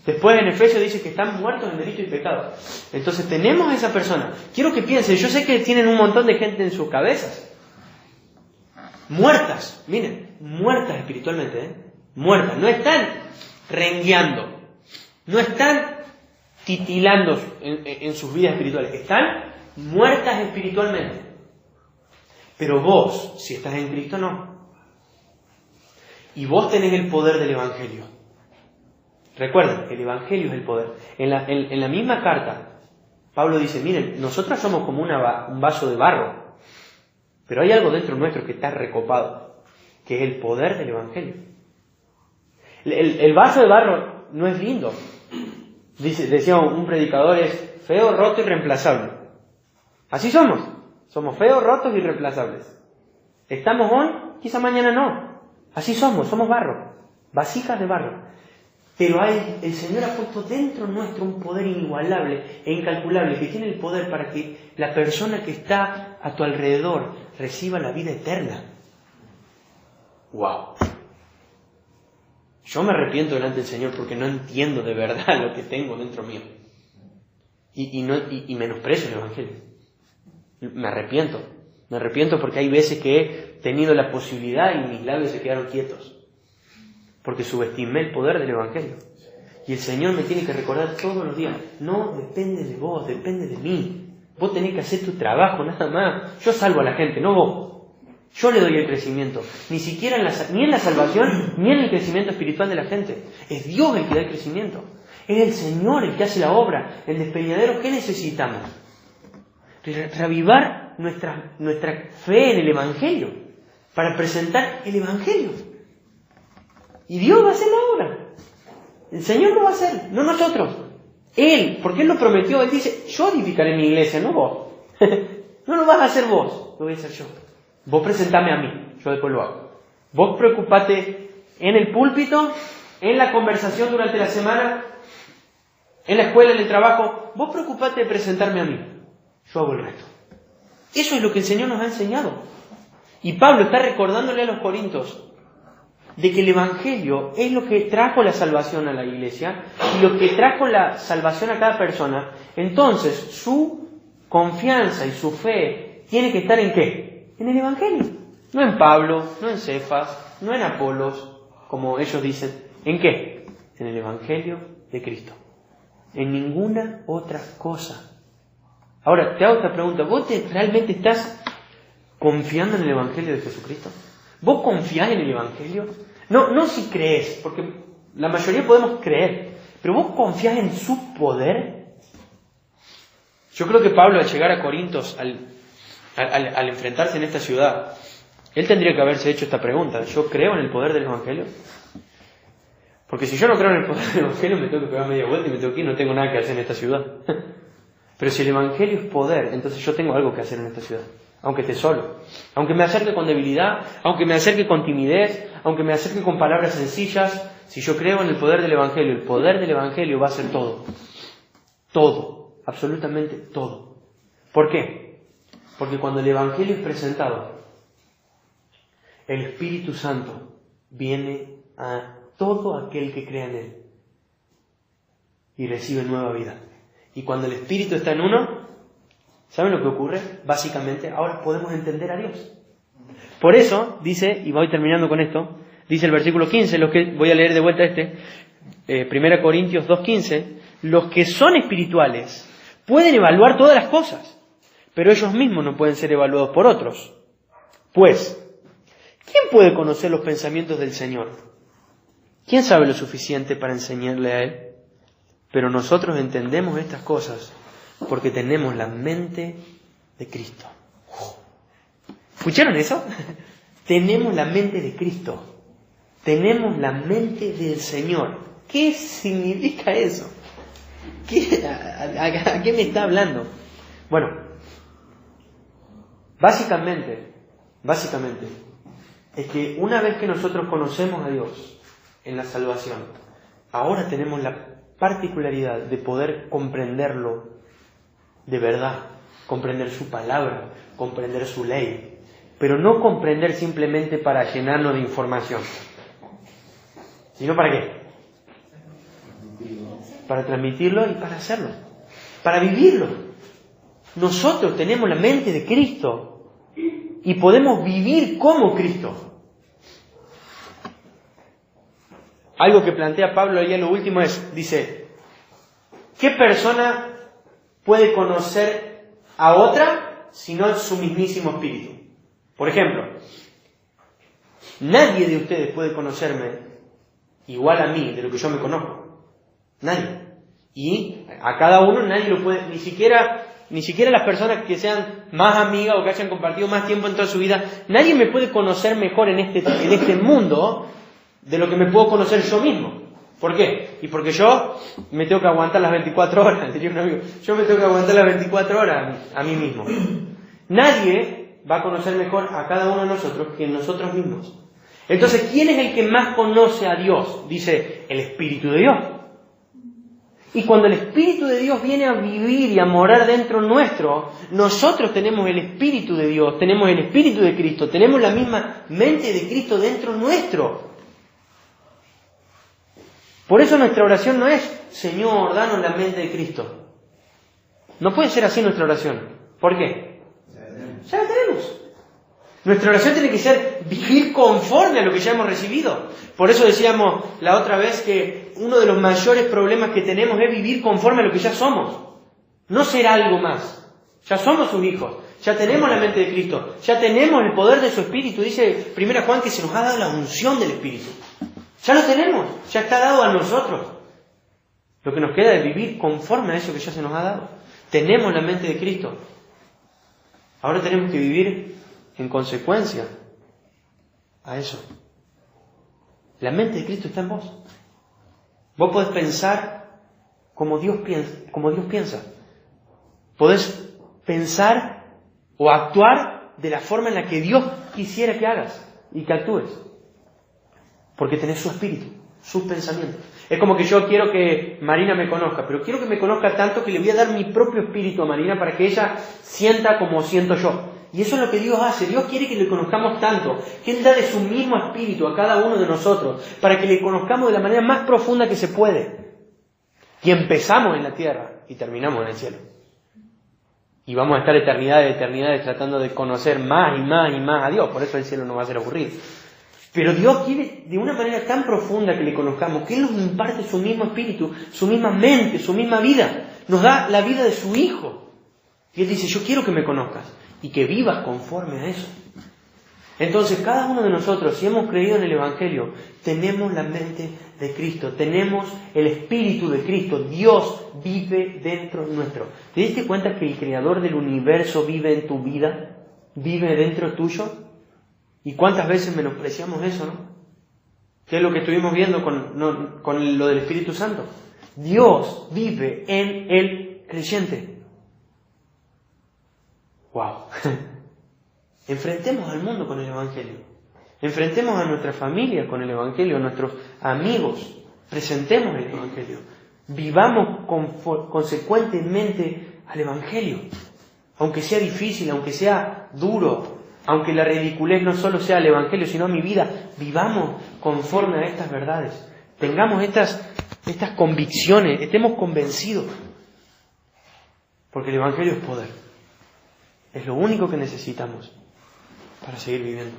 Después en Efesios dice que están muertos en delito y pecado. Entonces tenemos a esa persona. Quiero que piensen, yo sé que tienen un montón de gente en sus cabezas. Muertas, miren, muertas espiritualmente, muertas. No están rengueando, no están titilando en sus vidas espirituales. Están muertas espiritualmente. Pero vos, si estás en Cristo, no. Y vos tenés el poder del Evangelio. Recuerden, el Evangelio es el poder. En la misma carta, Pablo dice, miren, nosotros somos como un vaso de barro, pero hay algo dentro nuestro que está recopado, que es el poder del Evangelio. El vaso de barro no es lindo. Decía un predicador, es feo, roto y reemplazable. Así somos. Somos feos, rotos y reemplazables. Estamos hoy, quizá mañana no. Así somos barro, vasijas de barro. Pero el Señor ha puesto dentro nuestro un poder inigualable e incalculable, que tiene el poder para que la persona que está a tu alrededor reciba la vida eterna. ¡Wow! Yo me arrepiento delante del Señor porque no entiendo de verdad lo que tengo dentro mío. Y menosprecio el Evangelio. Me arrepiento porque hay veces que he tenido la posibilidad y mis labios se quedaron quietos. Porque subestimé el poder del Evangelio. Y el Señor me tiene que recordar todos los días, no depende de vos, depende de mí. Vos tenés que hacer tu trabajo, nada más. Yo salvo a la gente, no vos. Yo le doy el crecimiento. Ni siquiera ni en la salvación, ni en el crecimiento espiritual de la gente. Es Dios el que da el crecimiento. Es el Señor el que hace la obra. El despeñadero, ¿qué necesitamos? Reavivar nuestra fe en el Evangelio. Para presentar el Evangelio. Y Dios va a hacer la obra. El Señor lo va a hacer, no nosotros. Él, porque Él lo prometió. Él dice, yo edificaré mi iglesia, no vos. No lo vas a hacer vos, lo voy a hacer yo. Vos presentame a mí, yo después lo hago. Vos preocupate en el púlpito, en la conversación durante la semana, en la escuela, en el trabajo. Vos preocupate de presentarme a mí, yo hago el resto. Eso es lo que el Señor nos ha enseñado. Y Pablo está recordándole a los corintios de que el Evangelio es lo que trajo la salvación a la iglesia y lo que trajo la salvación a cada persona. Entonces, su confianza y su fe tiene que estar ¿en qué? En el Evangelio. No en Pablo, no en Cefas, no en Apolos, como ellos dicen. ¿En qué? En el Evangelio de Cristo. En ninguna otra cosa. Ahora, te hago esta pregunta. ¿Vos realmente estás confiando en el Evangelio de Jesucristo? ¿Vos confiás en el Evangelio? No si crees, porque la mayoría podemos creer, pero ¿vos confiás en su poder? Yo creo que Pablo, al llegar a Corintios, al enfrentarse en esta ciudad, él tendría que haberse hecho esta pregunta: ¿yo creo en el poder del Evangelio? Porque si yo no creo en el poder del Evangelio, me tengo que pegar media vuelta y me tengo que ir, no tengo nada que hacer en esta ciudad. Pero si el Evangelio es poder, entonces yo tengo algo que hacer en esta ciudad. Aunque esté solo, aunque me acerque con debilidad, aunque me acerque con timidez, aunque me acerque con palabras sencillas, si yo creo en el poder del Evangelio va a ser todo. Todo, absolutamente todo. ¿Por qué? Porque cuando el Evangelio es presentado, el Espíritu Santo viene a todo aquel que crea en Él y recibe nueva vida. Y cuando el Espíritu está en uno, ¿saben lo que ocurre? Básicamente, ahora podemos entender a Dios. Por eso, dice, y voy terminando con esto, dice el versículo 15, voy a leer de vuelta 1 Corintios 2:15, los que son espirituales pueden evaluar todas las cosas, pero ellos mismos no pueden ser evaluados por otros. Pues, ¿quién puede conocer los pensamientos del Señor? ¿Quién sabe lo suficiente para enseñarle a Él? Pero nosotros entendemos estas cosas porque tenemos la mente de Cristo. ¿Escucharon eso? Tenemos la mente de Cristo. Tenemos la mente del Señor. ¿Qué significa eso? ¿A qué me está hablando? Bueno, básicamente, es que una vez que nosotros conocemos a Dios en la salvación, ahora tenemos la particularidad de poder comprenderlo de verdad, comprender su palabra, comprender su ley, pero no comprender simplemente para llenarnos de información, sino ¿para qué? Para transmitirlo y para hacerlo, para vivirlo. Nosotros tenemos la mente de Cristo y podemos vivir como Cristo. Algo que plantea Pablo ahí en lo último dice, ¿qué persona puede conocer a otra si no es su mismísimo espíritu? Por ejemplo, nadie de ustedes puede conocerme igual a mí de lo que yo me conozco. Nadie. Y a cada uno nadie lo puede, ni siquiera las personas que sean más amigas o que hayan compartido más tiempo en toda su vida, nadie me puede conocer mejor en este mundo de lo que me puedo conocer yo mismo. ¿Por qué? Y porque yo me tengo que aguantar las 24 horas, diría un amigo. Yo me tengo que aguantar las 24 horas a mí mismo. Nadie va a conocer mejor a cada uno de nosotros que nosotros mismos. Entonces, ¿quién es el que más conoce a Dios? Dice, el Espíritu de Dios. Y cuando el Espíritu de Dios viene a vivir y a morar dentro nuestro, nosotros tenemos el Espíritu de Dios, tenemos el Espíritu de Cristo, tenemos la misma mente de Cristo dentro nuestro. Por eso nuestra oración no es, Señor, danos la mente de Cristo. No puede ser así nuestra oración. ¿Por qué? Ya la tenemos. Nuestra oración tiene que ser vivir conforme a lo que ya hemos recibido. Por eso decíamos la otra vez que uno de los mayores problemas que tenemos es vivir conforme a lo que ya somos. No ser algo más. Ya somos sus hijos. Ya tenemos la mente de Cristo. Ya tenemos el poder de su Espíritu. Dice 1 Juan que se nos ha dado la unción del Espíritu. Ya lo tenemos. Ya está dado a nosotros. Lo que nos queda es vivir conforme a eso que ya se nos ha dado. Tenemos la mente de Cristo. Ahora tenemos que vivir en consecuencia a eso. La mente de Cristo está en vos. Vos podés pensar como Dios piensa. Podés pensar o actuar de la forma en la que Dios quisiera que hagas y que actúes. Porque tenés su espíritu, sus pensamientos. Es como que yo quiero que Marina me conozca, pero quiero que me conozca tanto que le voy a dar mi propio espíritu a Marina para que ella sienta como siento yo. Y eso es lo que Dios hace. Dios quiere que le conozcamos tanto, que Él da de su mismo espíritu a cada uno de nosotros, para que le conozcamos de la manera más profunda que se puede. Y empezamos en la tierra y terminamos en el cielo. Y vamos a estar eternidades de eternidades tratando de conocer más y más y más a Dios. Por eso el cielo no va a ser aburrido. Pero Dios quiere de una manera tan profunda que le conozcamos, que Él nos imparte su mismo espíritu, su misma mente, su misma vida. Nos da la vida de su Hijo. Y Él dice, yo quiero que me conozcas y que vivas conforme a eso. Entonces, cada uno de nosotros, si hemos creído en el Evangelio, tenemos la mente de Cristo, tenemos el Espíritu de Cristo. Dios vive dentro nuestro. ¿Te diste cuenta que el Creador del universo vive en tu vida? ¿Vive dentro tuyo? ¿Y cuántas veces menospreciamos eso, no? ¿Qué es lo que estuvimos viendo con lo del Espíritu Santo? Dios vive en el creyente. ¡Wow! Enfrentemos al mundo con el Evangelio. Enfrentemos a nuestra familia con el Evangelio, a nuestros amigos. Presentemos el Evangelio. Vivamos consecuentemente al Evangelio. Aunque sea difícil, aunque sea duro, aunque la ridiculez no solo sea el Evangelio, sino mi vida, vivamos conforme a estas verdades. Tengamos estas convicciones, estemos convencidos. Porque el Evangelio es poder. Es lo único que necesitamos para seguir viviendo.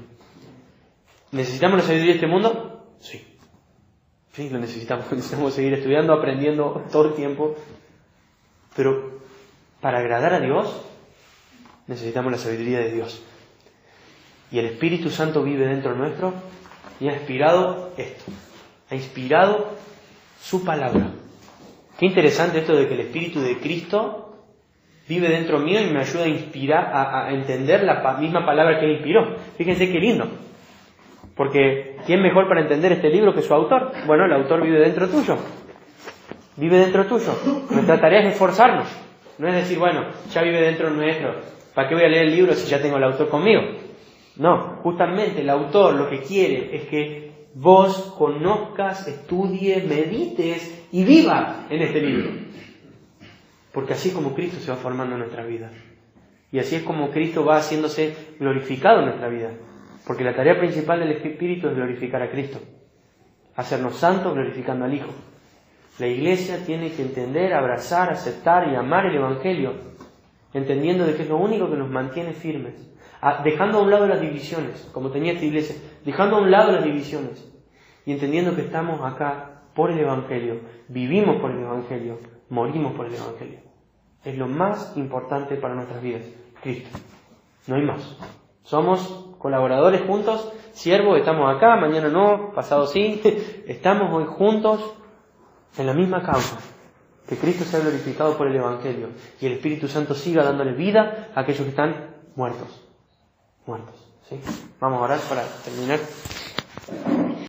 ¿Necesitamos la sabiduría de este mundo? Sí. Sí, lo necesitamos. Necesitamos seguir estudiando, aprendiendo todo el tiempo. Pero para agradar a Dios, necesitamos la sabiduría de Dios. Y el Espíritu Santo vive dentro nuestro y ha inspirado esto. Ha inspirado su palabra. Qué interesante esto de que el Espíritu de Cristo vive dentro mío y me ayuda a inspirar, a entender la misma palabra que Él inspiró. Fíjense qué lindo. Porque ¿quién mejor para entender este libro que su autor? Bueno, el autor vive dentro tuyo. Vive dentro tuyo. Nuestra tarea es esforzarnos. No es decir, bueno, ya vive dentro nuestro. ¿Para qué voy a leer el libro si ya tengo el autor conmigo? No, justamente el autor lo que quiere es que vos conozcas, estudies, medites y vivas en este libro. Porque así es como Cristo se va formando en nuestra vida. Y así es como Cristo va haciéndose glorificado en nuestra vida. Porque la tarea principal del Espíritu es glorificar a Cristo. Hacernos santos glorificando al Hijo. La Iglesia tiene que entender, abrazar, aceptar y amar el Evangelio, entendiendo de que es lo único que nos mantiene firmes. Dejando a un lado las divisiones, como tenía esta Iglesia, dejando a un lado las divisiones y entendiendo que estamos acá por el Evangelio, vivimos por el Evangelio, morimos por el Evangelio. Es lo más importante para nuestras vidas, Cristo. No hay más. Somos colaboradores juntos, siervos, estamos acá, mañana no, pasado sí, estamos hoy juntos en la misma causa, que Cristo sea glorificado por el Evangelio y el Espíritu Santo siga dándole vida a aquellos que están muertos. ¿Sí? Vamos a orar para terminar.